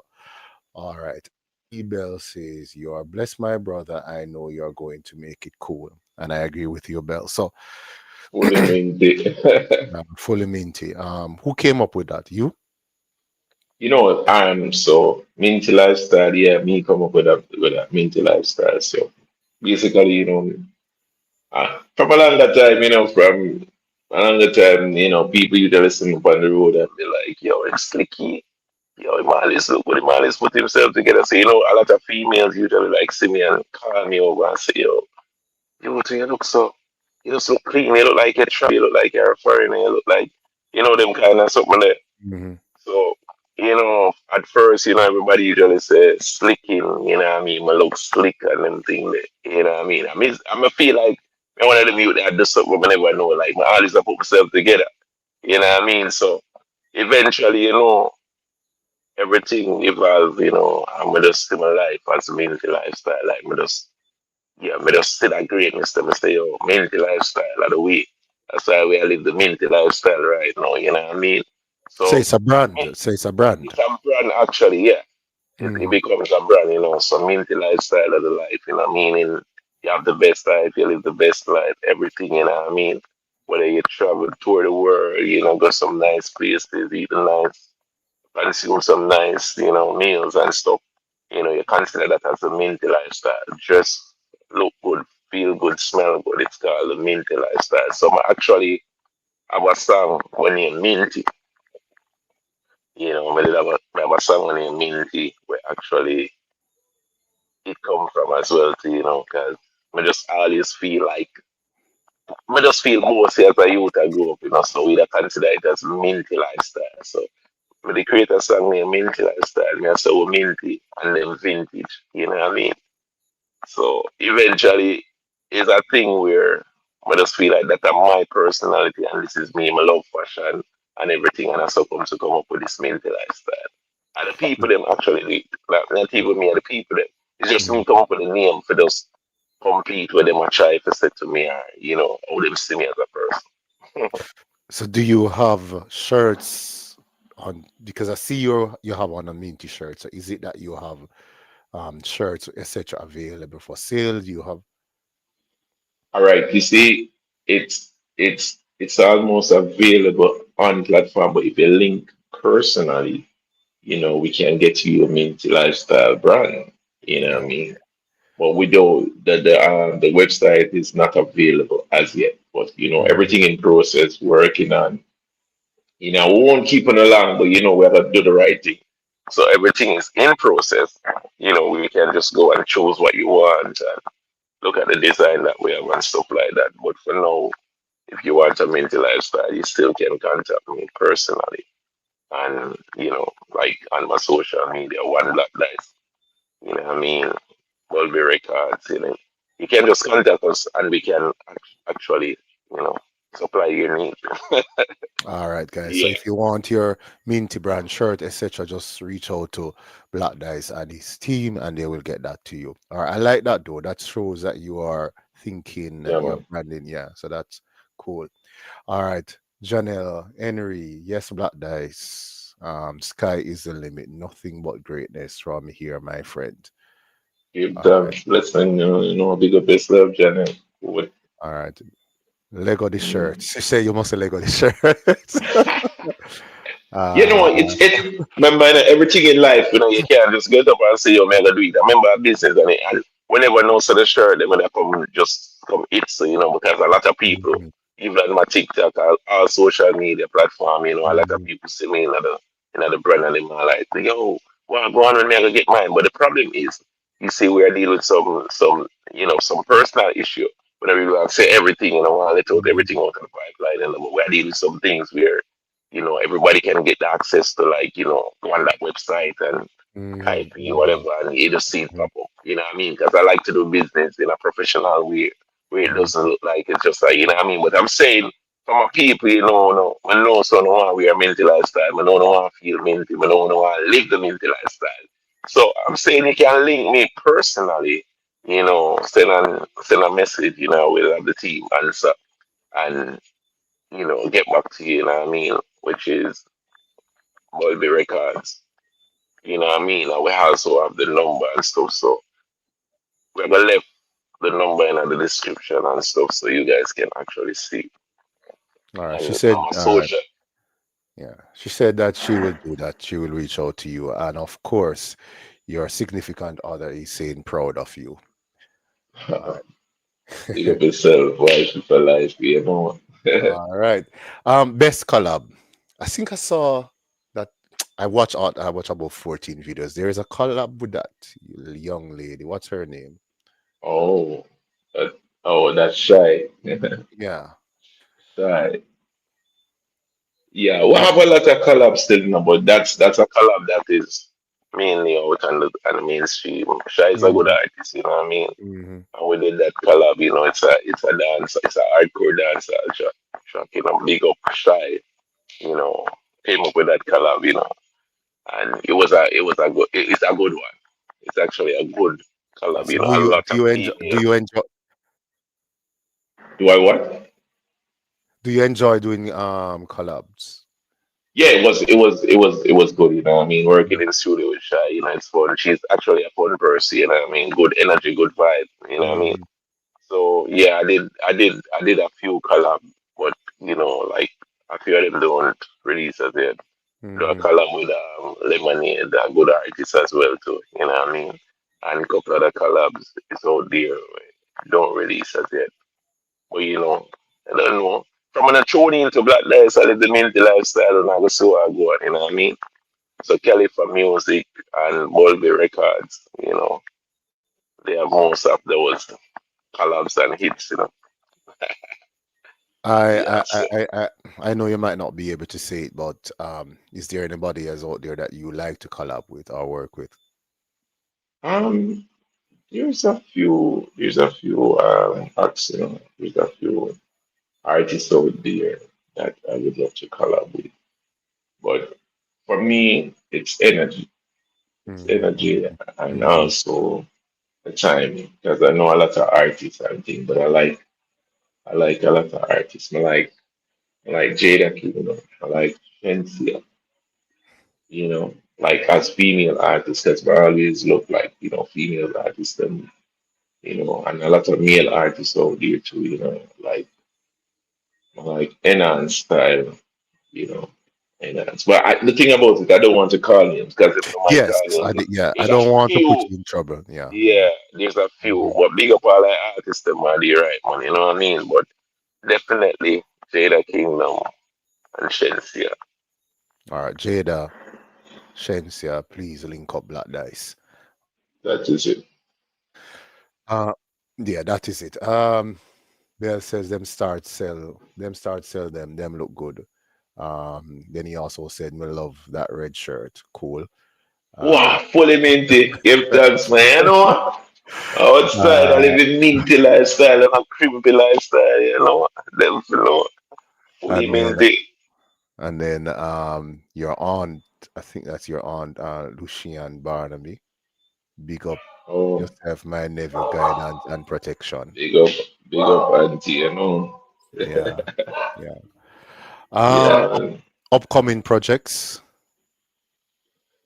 All right. Bell says, "You are blessed, my brother. I know you're going to make it cool." And I agree with you, Bell. So, Fully Minty. fully minty. Who came up with that? You? You know, so Minty lifestyle. Yeah, me come up with that Minty lifestyle. So basically, from a longer time, from a longer time, people used to listen up on the road and be like, "Yo, it's slicky. Yo, Imalis, look what Imalis put himself together." So, a lot of females usually like see me and call me over and say, "Yo, you look so, you look so clean. You look like you're travel. You look like you're a foreigner. You look like, them kind of something there." Hmm. So, at first, everybody usually say slicking, what I mean? I look slick and them thing there, what I mean? I'm a feel like I one of them youth that do something I never know, like, I always have put myself together, what I mean? So, eventually, everything evolved, and me just see my life as a Minty lifestyle. Like, me just see that greatness to me say, yo, Minty lifestyle of the way. That's why we live the Minty lifestyle right now, you know what I mean? Say So, it's a brand. Say it's a brand. it's a brand actually, yeah. It Hmm. becomes a brand, so Minty lifestyle of the life, meaning you have the best life, you live the best life, everything, what I mean? Whether you travel tour the world, go some nice places, eat nice, consume some nice, meals and stuff. You consider that as a Minty lifestyle. Dress, look good, feel good, smell good. It's called the Minty lifestyle. So I actually have a song when you Minty. I did have a song when you Minty where actually it come from as well too, because I just always feel like I just feel mostly as a youth I grew up, so we don't consider it as Minty lifestyle. So when they create a song named Minty lifestyle, me I say oh Minty and then vintage, you know what I mean? So eventually it's a thing where I just feel like that's my personality and this is me, my love fashion and everything and I so come to come up with this Minty lifestyle. And the people them actually do it. Like, not even me and the people them. It's just me come up with a name for those compete with them and try to say to me, how them see me as a person. So do you have shirts on? Because I see you have on a minty shirt. So is it that you have shirts, etc., available for sale? Do you have? All right, you see, it's almost available on platform, but if you link personally, we can get you a Minty lifestyle brand. You know what I Oh, mean? But we don't. The website is not available as yet. But mhm. everything in process, working on. We won't keep on along, but we have to do the right thing. So everything is in process. We can just go and choose what you want and look at the design that we have and stuff like that. But for now, if you want a Minty lifestyle, you still can contact me personally. And, like on my social media, One Black Dice. You know what I mean? Mulberry Records, You can just contact us and we can actually, you know, supply your needs. All right, guys. So Yeah, if you want your Minty brand shirt, etc., just reach out to Black Dice and his team, and they will get that to you. All right, I like that though. That shows that you are thinking, yeah, you're man. branding. Yeah, so that's cool. All right, Janelle, Henry, yes, Black Dice. Sky is the limit. Nothing but greatness from here, my friend. Give All them right, listen, big up yourself, Janet. What? all right. Lego the shirt. Mm. She say you must Lego the shirt. uh, It's remember everything in life, you can't just get up and say you're mega do it. I remember a business and whenever no sell the shirt, they when they come it, so because a lot of people, mhm, even on my TikTok, all social media platform, a lot of mhm, people see me in the brand and they're like, yo, well go on and never get mine. But the problem is you see we are dealing with some personal issue. Whenever you say everything, want to let out mhm, everything out of the pipeline and we're dealing with some things where everybody can get access to like, go on that website and type mhm, in whatever and you just see it mhm, pop up. You know what I mean? Because I like to do business in a professional way where it mhm, doesn't look like it's just like, you know what I mean? But I'm saying from a people, no, when no so no one wear minty lifestyle, when no one feel minty, when no one live the minty lifestyle. So I'm saying you can link me personally, send a message, with the team and so and get back to you, you know what I mean? Which is Bulby Records. You know what I mean? And we also have the number and stuff. So we're gonna leave the number in the description and stuff so you guys can actually see. All right. She And said, I'm a all right. social. Yeah. She said that she will do that. She will reach out to you. And of course, your significant other is saying proud of you. All Big up right. yourself, wife for life, All right. Best collab. I think I saw that I watch about 14 videos. There is a collab with that young lady. What's her name? Oh, that, that's shy. Yeah. Shy. Yeah, we have a lot of collabs still, but that's a collab that is mainly out on the mainstream. Shy is a good Mm-hmm. artist, you know what I mean? Mm-hmm. And we did that collab, it's a dance, it's a hardcore dance track, big up Shy, you know, came up with that collab, and it's a good one. It's actually a good collab, So a lot of do female. you enjoy Do I what? doing collabs? Yeah, it was good, I mean, working in the studio with Shy, it's fun. She's actually a fun person, I mean, good energy, good vibe, what I mean. Mm-hmm. So yeah, I did a few collab, but like a few of them don't release as yet. Do a Mm-hmm. collab with Lemonade, a good artist as well too. You know what I mean? And a couple other collabs is out there don't release as yet. But I don't know. From when I tune into Black Dice, I live the Minty lifestyle and I go so I go on, you know what I mean? So Kelly for music and Bulby Records, they have most of those collabs and hits. I, Yeah, I I so I I I know you might not be able to say it, but is there anybody else out there that you like to collab with or work with? um there's a few acts, there's a few artists out there that I would love to collab with. But for me, it's energy. It's Mm-hmm. energy and Mm-hmm. also the timing. Because I know a lot of artists and things, but I like a lot of artists. I like Jada King, I like Shensia, like as female artists, because I always look like, female artists and a lot of male artists out there too, like enhance style, you know, enhance. But the thing about it, I don't want to call names because if no mind Yes, call names, yeah. I there's a don't want to put few, you in trouble. Yeah. yeah, there's a few, Mhm. but big up all the artists them are the right one, you know what I mean? But definitely Jada Kingdom and Shensia. All right, Jada, Shensia, please link up Black Dice. That is it. Uh, yeah, that is it. Bell says them start sell them look good. Then he also said, "Me love that red shirt, cool." Uh, Wow, fully minty. Give thanks, man. Outside I uh, live in minty lifestyle and a crimpy lifestyle, them. Fully And then Minty. your aunt, I think that's your aunt, Lucian Barnaby. Big up Oh, yourself, my nephew, guidance and protection. big up, big up, auntie. You know. Yeah, yeah. Yeah. Up, Man. upcoming projects.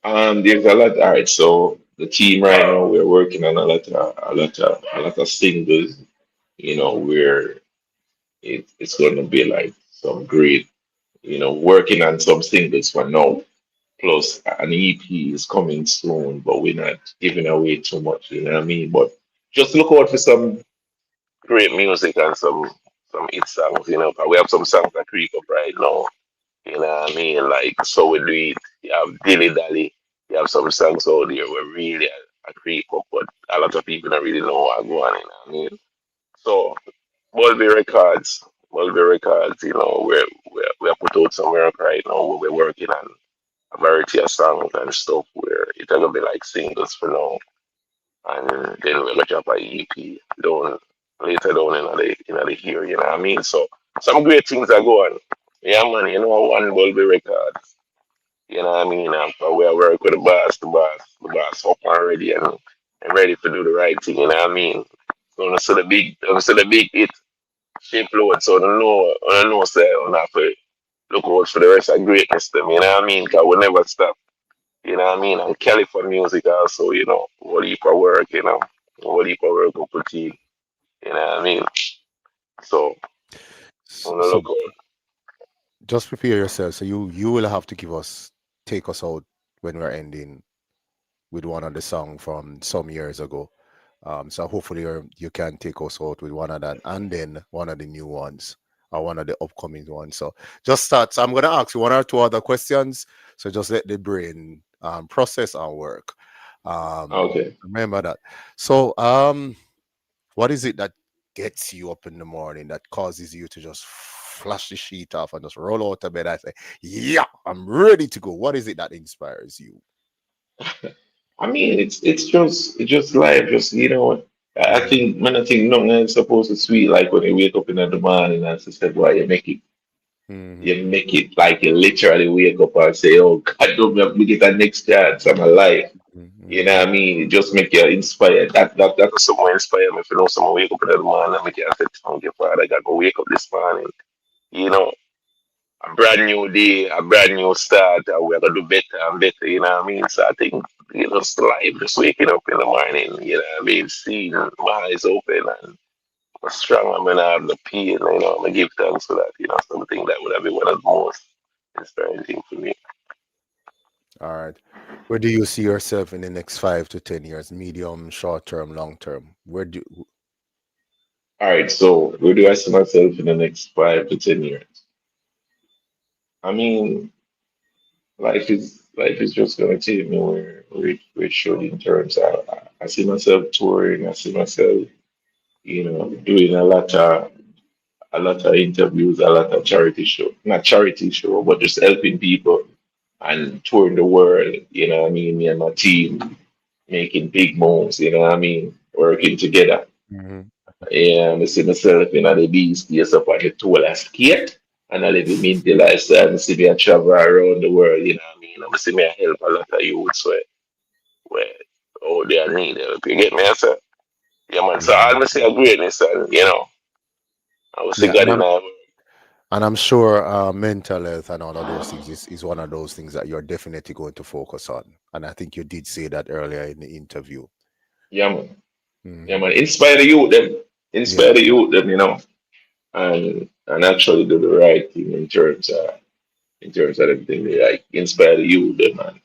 There's a lot. All right. So the team right now, we're working on a lot of singles. Where it's going to be like some great. Working on some singles for now. Plus, an EP is coming soon, but we're not giving away too much. You know what I mean? But just look out for some great music and some hit songs. 'Cause we have some songs that creep up right now. You know what I mean? Like So We Do It. You have Dilly Dally. You have some songs out there where really a creep up, but a lot of people don't really know what's going on. You know what I mean? So Mulberry Records, Mulberry Records. We're put out some work right now where we're working on a variety of songs and stuff where it's gonna be like singles for now, and then we're gonna drop a EP down later down in the year. You know what I mean? So some great things are going. Yeah, man. One will be records. You know what I mean? But we work with the boss up and ready and ready to do the right thing. You know what I mean? Gonna see the big hit Shipload. So I don't know, say I have to look out for the rest of greatness. Them. You know what I mean? Cause we never stop. You know what I mean? And Kelly for music also. Whole heap of work. Whole heap of work we put in. You know what I mean? So on the So lookout. just prepare yourself. So you will have to take us out when we're ending with one of the song from some years ago. So hopefully you can take us out with one of that, and then one of the new ones or one of the upcoming ones. So just start. So I'm gonna ask you one or two other questions. So just let the brain process and work. Okay. Remember that. So what is it that gets you up in the morning that causes you to just flush the sheet off and just roll out of bed and say, "Yeah, I'm ready to go." What is it that inspires you? I mean, it's just life. I Mhm, think when I think nothing is supposed to sweet like when you wake up in the morning and said, "Why mhm, you make it like you literally wake up and say, oh God, don't make me get a next chance of my life." You know mhm, what I mean? It just make you inspired. That's someone inspire me. If someone wake up in the morning and make you say, "Thank you, Father, I got to wake up this morning." You know, a brand new day, a brand new start, and we're gonna do better and better, you know what I mean? So I think, it's life, just waking up in the morning, you know what I mean, seeing my eyes open and I'm strong, I'm gonna have the pain, I'm gonna give thanks for that, something that would have been one of the most inspiring thing for me. All right. Where do you see yourself in the next 5 to 10 years? Medium, short term, long term? Where do All right, so where do I see myself in the next 5 to 10 years? I mean, life is just gonna take me where it should in terms of I see myself touring, I see myself, doing a lot of interviews, a lot of charity show, not charity show, but just helping people and touring the world. You know what I mean? Me and my team making big moves. You know what I mean? Working together. Mhm. And I see myself in the B space up on the toll skate. And I live a Minty lifestyle. I see me a travel around the world. You know what I mean? I see me a help a lot of youths where oh they are needed. You get me? I say, yeah, man. So Mhm. I see a greatness, and I will see Yeah, God in our and I'm sure mental health and all of those things is one of those things that you're definitely going to focus on. And I think you did say that earlier in the interview. yeah, man. Yeah, Hmm. man. Inspire the youth, them. Yeah, Inspire the youth, them. And actually do the right thing in terms of everything. They like inspire the youth, them,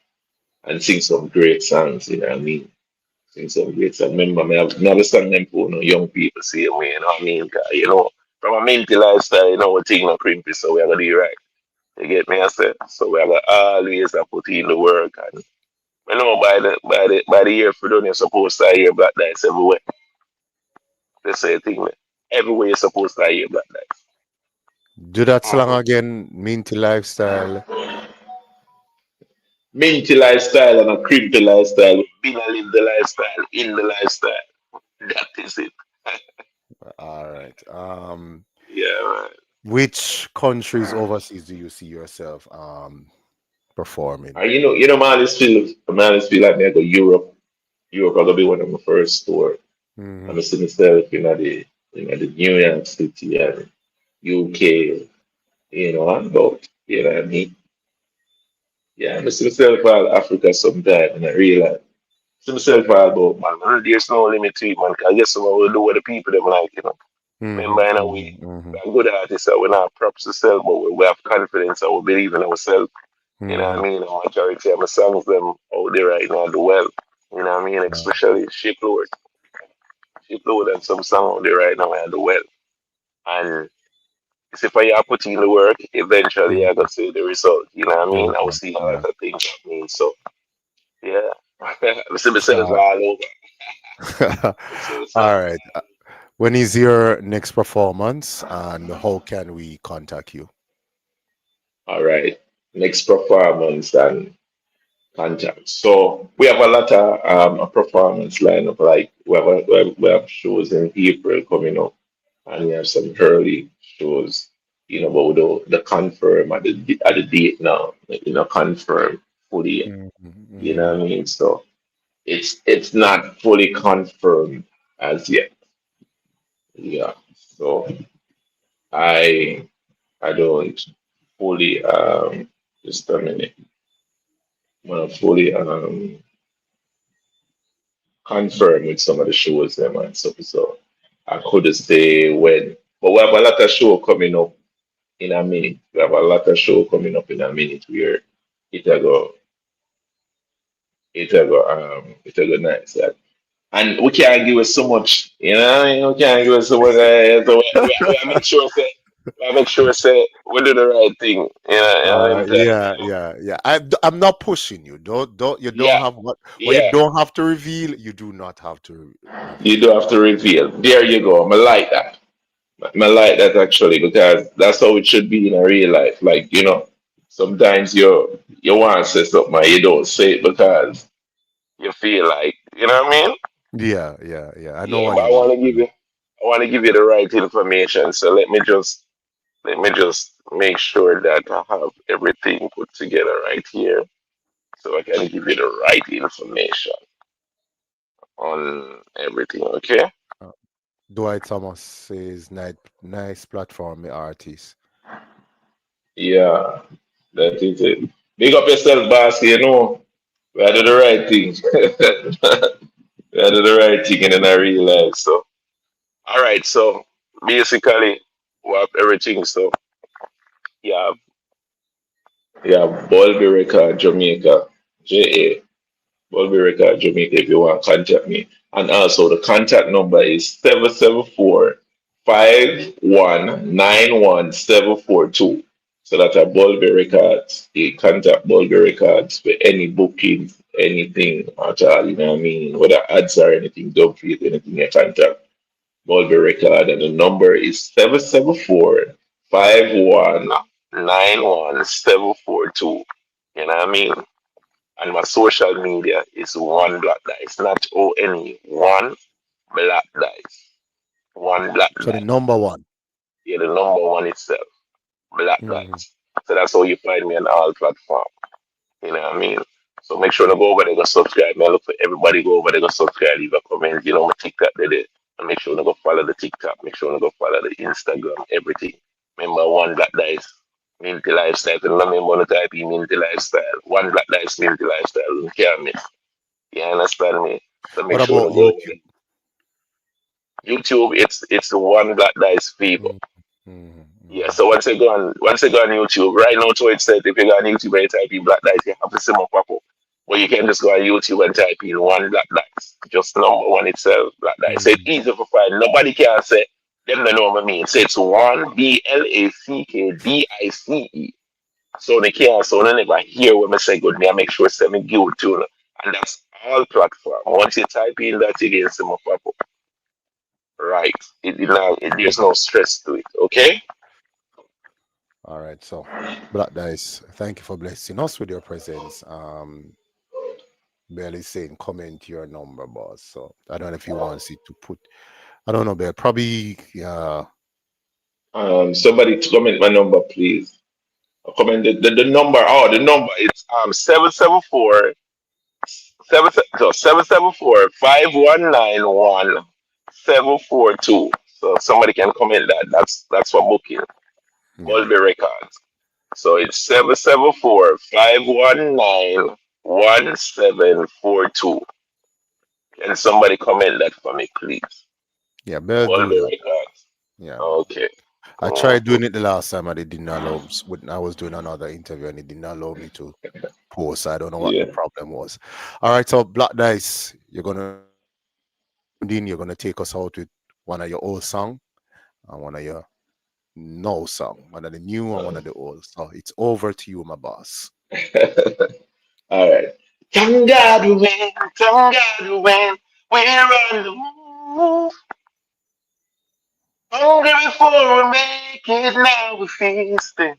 and sing some great songs. You know what I mean? Sing some great songs. Remember, me have a song them for young people see me. You know what I mean? 'Cause, from a Minty lifestyle, we think no crimpy, so we are gonna do it right. You get me? I said, so we are gonna always put in the work and. By the year for done, you're supposed to hear black dice everywhere. They say a thing, man. Everywhere you're supposed to hear black dice. do that slang Mhm. again. Minty lifestyle. Minty lifestyle and a crimpy lifestyle. Been a live the lifestyle, in the lifestyle. That is it. All right. Yeah, man. Which countries overseas do you see yourself performing? And man, I just feel like me I go Europe. Europe are gonna be one of my first tour. Hmm. I'm see myself in the New York City and UK, and about, what I mean? Yeah, I see myself all Africa sometime and I realize see myself all about, man, there's no limit to it, man. 'Cause I guess what we'll do what the people them like. Hmm. Remember, Hmm. Hmm. we're good artists, so we're not props to sell, but we have confidence and we believe in ourselves. You know what Hmm. I mean? And majority of my songs them out there right now do well. You know what I mean? Especially Shipload. Shipload and some song out there right now I do well. And it's if I put in the work, eventually I Hmm. can see the result. You know what I mean? I will Okay. see a lot Yeah. of things happening. So yeah. I see myself All all over. right. I see myself. All right. When is your next performance, and how can we contact you? All right. Next performance and contact. So we have a lot of a performance lineup. Like we have shows in April coming up, and we have some early shows. But we don't the confirm at the date now. Confirm fully. Hmm. You know Hmm. what I mean? So it's not fully confirmed as yet. Yeah. So I I don't fully just a minute. Fully confirm with some of the shows them and stuff. So I couldn't say when. But we have a lot of show coming up in a minute. We have a lot of show coming up in a minute where it'll go it'll go nice. And we can't give us so much, we can't give us so much. So we make sure say we do the right thing. What I'm telling Yeah, yeah, yeah. I'm not pushing you. You you. don't Yeah, have what you yeah. don't have to reveal. You do not have to You reveal. do have to reveal. There you go. I like that. I like that actually because that's how it should be in a real life. Like, sometimes you want to say something and you don't say it because you feel like, you know what I mean? Yeah, yeah, yeah. I know Yeah, what but you mean. I want to give you the right information. So let me just make sure that I have everything put together right here so I can give you the right information on everything, okay? Uh, Dwight Thomas says nice platform, the artist. Yeah, that is it. Big up yourself, boss. We had to do the right thing. We had to do the right thing, and then I realized. So, all right. So basically, we have everything. So you have Bulby Record Jamaica, JA Bulby Record Jamaica. If you want to contact me, and also the contact number is 774-5191-742. So that's a Bulby Records. You contact Bulby Records for any bookings, anything at all. You know what I mean? Whether ads or anything, don't forget anything you contact Bulby Record. And the number is 774-5191-742. You know what I mean? And my social media is one black dice, not ONE. One black dice. One black So the dice. number one. Yeah, the number one itself. Black Hmm. dice. So that's how you find me on all platforms. You know what I mean? So make sure to go over there, go subscribe. Man, look for everybody go over there, go subscribe, leave a comment. My TikTok there. And make sure to go follow the TikTok. Make sure to go follow the Instagram, everything. Remember, one black dice, Minty lifestyle. And remember to type in Minty lifestyle. One black dice, Minty lifestyle. You can't miss. You understand me? So make What sure to about go over YouTube? there. YouTube, it's the one black dice people. Yeah, Hmm. so once you go on YouTube, right now to it said if you go on YouTube and you type in black dice, you have to see my pop up. But you can just go on YouTube and type in one black dice. Just number one itself, black dice. So it's Hmm. easy for find. Nobody can say them don't know what I mean. So it's one BLACKDICE. So they can't so they never hear when I say good me, I make sure send me good tune. And that's all platform. Once you type in that you can see my pop up. Right. There's no stress to it. Okay? All right. So, Black Dice, thank you for blessing us with your presence. Barely saying comment your number, boss. So I don't know if he wants it to put. I don't know, but probably Somebody to comment my number, please. Comment the number. Oh, the number. It's 774 so 774 519 1742. So somebody can comment that. That's for booking. Yeah. Bulby Records. So it's 774 519 1742. Can somebody comment that for me, please? Yeah, Bell do Bulby that. Records. Yeah. Okay. I tried Mhm. doing it the last time and it didn't allow me. When I was doing another interview and it didn't allow me to post. I don't know what the Yeah. problem was. All right, so Black Dice, you're gonna tuned in, you're gonna take us out with one of your old song and one of your no song, one of the new and one of the old. So it's over to you, my boss. All right. Thank God we win. Thank God we win. We're on the move. Hungry before we make it, now we're feasting.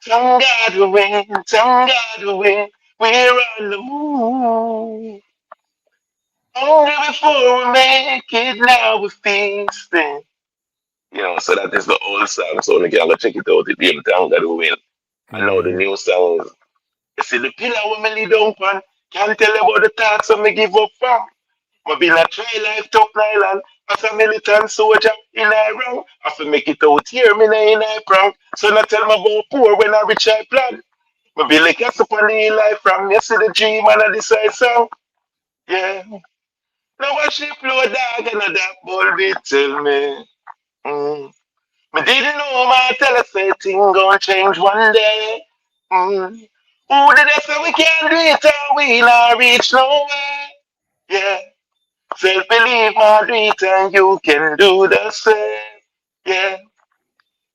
Thank God we win. Thank God we win. We're on the move. Hungry before we make it, now we're feasting. So that is the old song. So we can go check it out. It name Thank God we win. I know the Mhm. new songs. You see the pillar when me lay down on. Can't tell about the thoughts that me give up from. I been a try life top nylon as a militant soldier in Iran. I fi make it out here, me nah in I prank. So not tell me about poor when I reach I plan. Me be like yes upon the life from you see the dream and I decide song. Yeah. Now what shipload dog and a that ball be tell me. Mm. Me didn't know my telephone thing gonna change one day. Mm. Who did I say we can't do it and we not reach nowhere? Yeah. Self believe, Margaret, and you can do the same. Yeah,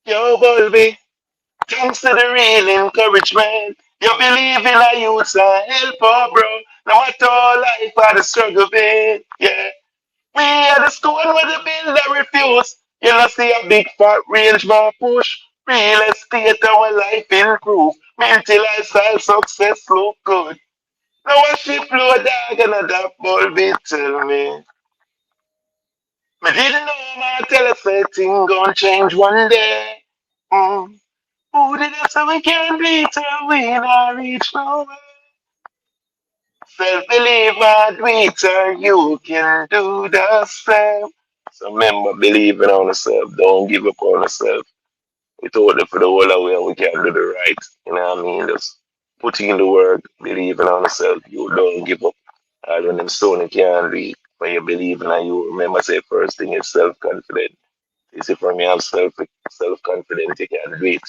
yo, baby. Thanks to the real encouragement. You believe in a youth and help, oh, bro. No matter how life or the struggle been. Yeah, we are the school where the builder refuse. You know, see a big fat range man push. Real estate, our life improve. Minty lifestyle success look good. Now a shipload dog and a dog ball be tell me. Me didn't know my telephone thing gonna change one day. Mm. Who did I say we can't reach till we not reach nowhere? Self believe my Twitter, you can do the same. So remember, believing on yourself, don't give up on yourself. We told it for the whole away and we can do the right. You know what I mean? Just putting in the work, believing on yourself, you don't give up. And when them stone you can't read, when you believe in you, remember say first thing is self confidence. You see, for me, I'm self confident. You can do it.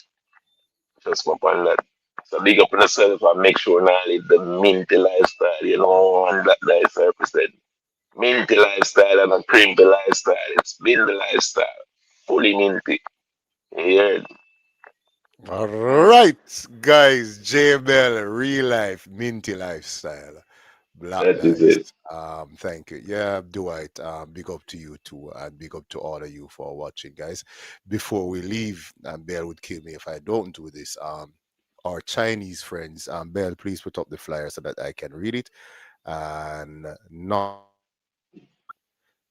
Just upon that. So big up on yourself and make sure now live the minty lifestyle. And that is represent minty lifestyle and a crimpy lifestyle. It's been the lifestyle, fully minty. Yeah, All right, guys. JBL, real life, minty lifestyle. Black that is it. Dice. Thank you. Yeah, Dwight. Big up to you too, and big up to all of you for watching, guys. Before we leave, Bell would kill me if I don't do this. Our Chinese friends, Bell, please put up the flyer so that I can read it and not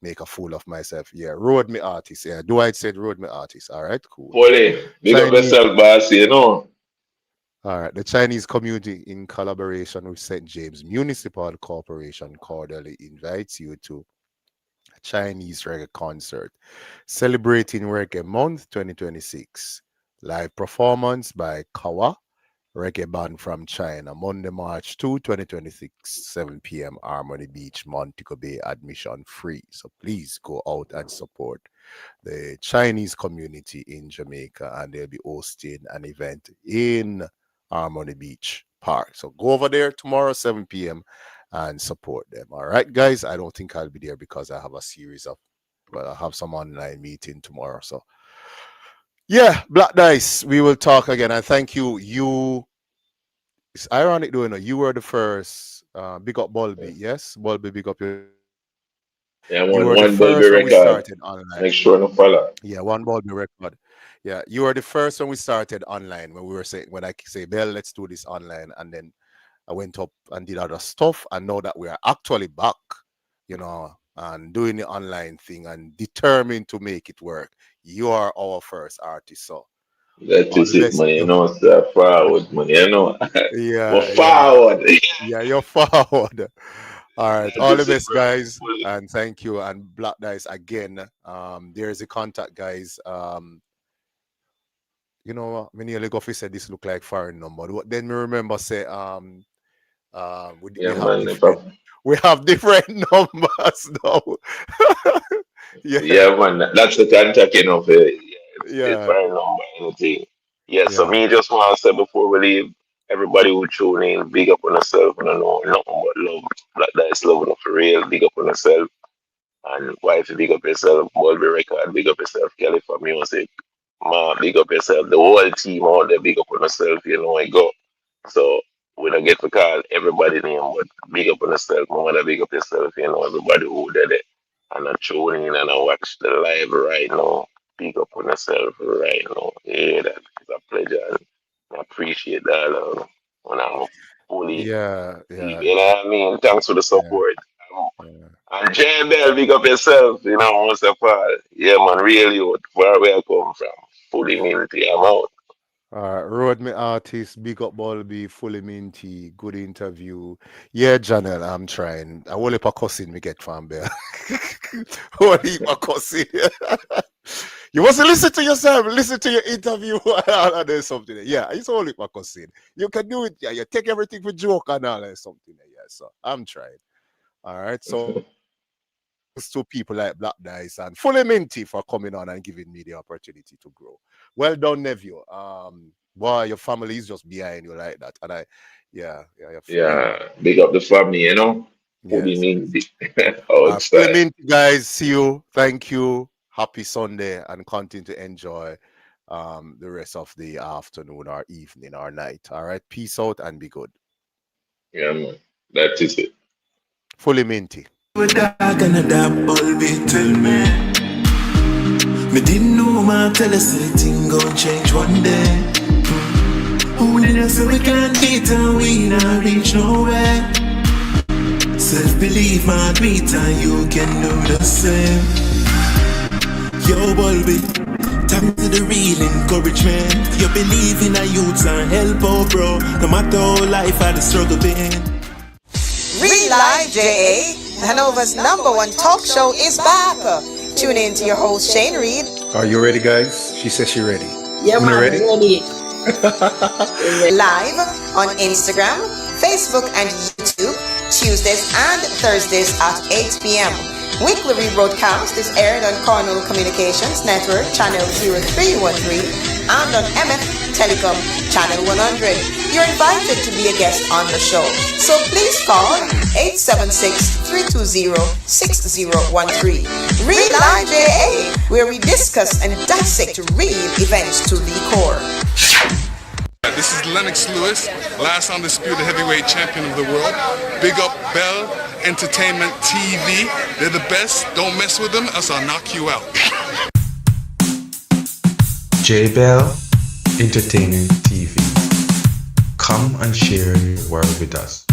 make a fool of myself. Yeah, road me artist. Yeah, Dwight said road me artist. All right, cool. Polly, big up Chinese. yourself, boss. All right. The Chinese community, in collaboration with St. James Municipal Corporation, cordially invites you to a Chinese reggae concert celebrating Reggae Month 2026. Live performance by Kawa, reggae band from China, Monday, March 2, 2026, 7 p.m., Harmony Beach, Montego Bay, admission free. So please go out and support the Chinese community in Jamaica, and they'll be hosting an event in Harmony Beach Park. So go over there tomorrow, 7 p.m., and support them. All right, guys. I don't think I'll be there because I have a series of, well, I have some online meeting tomorrow. So, yeah, Black Dice, we will talk again. And thank you. It's ironic, though, you were the first. Big up Bulby. Yes, Bulby, big up yourself. Yeah, You were the one Bulby first when we record. started online. Make sure no follow. Yeah, one ball be record. Yeah, you were the first when we started online when we were saying when I say Bell, let's do this online, and then I went up and did other stuff, and now that we are actually back, you know, and doing the online thing and determined to make it work. You are our first artist, so That is it, unless man. You you, know, step forward, man. You know, yeah, but yeah, forward. yeah, you're forward. All right, That all the is it, best, bro. guys, and thank you. And Black Dice again. There's a contact, guys. You know, when you look off, said this look like foreign number. Then we remember say, we Yeah, have man. different, we have different numbers now. Yeah, Yeah, man. That's the contact, you know, for it's yeah, very number anything. Yeah, so yeah. me just want to say before we leave, everybody who tune in, big up on yourself. I don't know nothing but love. Black Dice love enough for real. Big up on yourself. And wife, big up yourself. Mulberry Record, big up yourself. Kelly for music. Ma, big up yourself. The whole team out there, big up on yourself. You know, I go. So we don't get to call everybody name, but big up on yourself. My mother, big up yourself. You know, everybody who did it. And I tune in and I watch the live right now. Big up on yourself right now. Yeah, that's a pleasure. And I appreciate that. When I'm fully, Yeah, yeah, you know what I mean? Thanks for the yeah, support. yeah. And J Bell, big up yourself, you know, once a while. Yeah, man, really, where I come from. Fully Minty, I'm out. Road me artist, big up Bulby, fully minty, good interview. Yeah, Janelle, I'm trying. I will heap of cussing me get from there. Whole heap of cussing. You must listen to yourself, listen to your interview, and there's something. Yeah, it's all heap of cussing. You can do it. Yeah, you take everything for joke and all that something. Yeah, so I'm trying. All right, so to people like Black Dice and fully minty for coming on and giving me the opportunity to grow. Well done, nephew. Boy, your family is just behind you like that. And yeah, Yeah, big up the family, you know. Fully yes. Minty Fully outside. minty, guys. See you. Thank you. Happy Sunday and continue to enjoy the rest of the afternoon or evening or night. All right. Peace out and be good. Yeah, man. That is it. Fully minty. With that and that ball be tell me. Me didn't know my tell us the thing gon' change one day. Who did I say we can't beat and we not reach nowhere? Self-belief, my beat and you can do the same. Yo, Bulby, thanks to the real encouragement. You believe in a youth and help out, bro. No matter how life had the struggle been. Real Life JA, Hanover's #1 talk show is back. Tune in to your host Shane Reed. Are you ready, guys? She says she's ready. Yeah, man, ready? Live on Instagram, Facebook, and YouTube, Tuesdays and Thursdays at 8 p.m. Weekly rebroadcast is aired on Cornell Communications Network, channel 0313, and on MF Telecom, channel 100. You're invited to be a guest on the show, so please call 876-320-6013. Real Live JA, where we discuss and dissect real events to the core. This is Lennox Lewis, last undisputed heavyweight champion of the world. Big up Bell Entertainment TV. They're the best. Don't mess with them, else I'll knock you out. J Bell Entertainment TV. Come and share your world with us.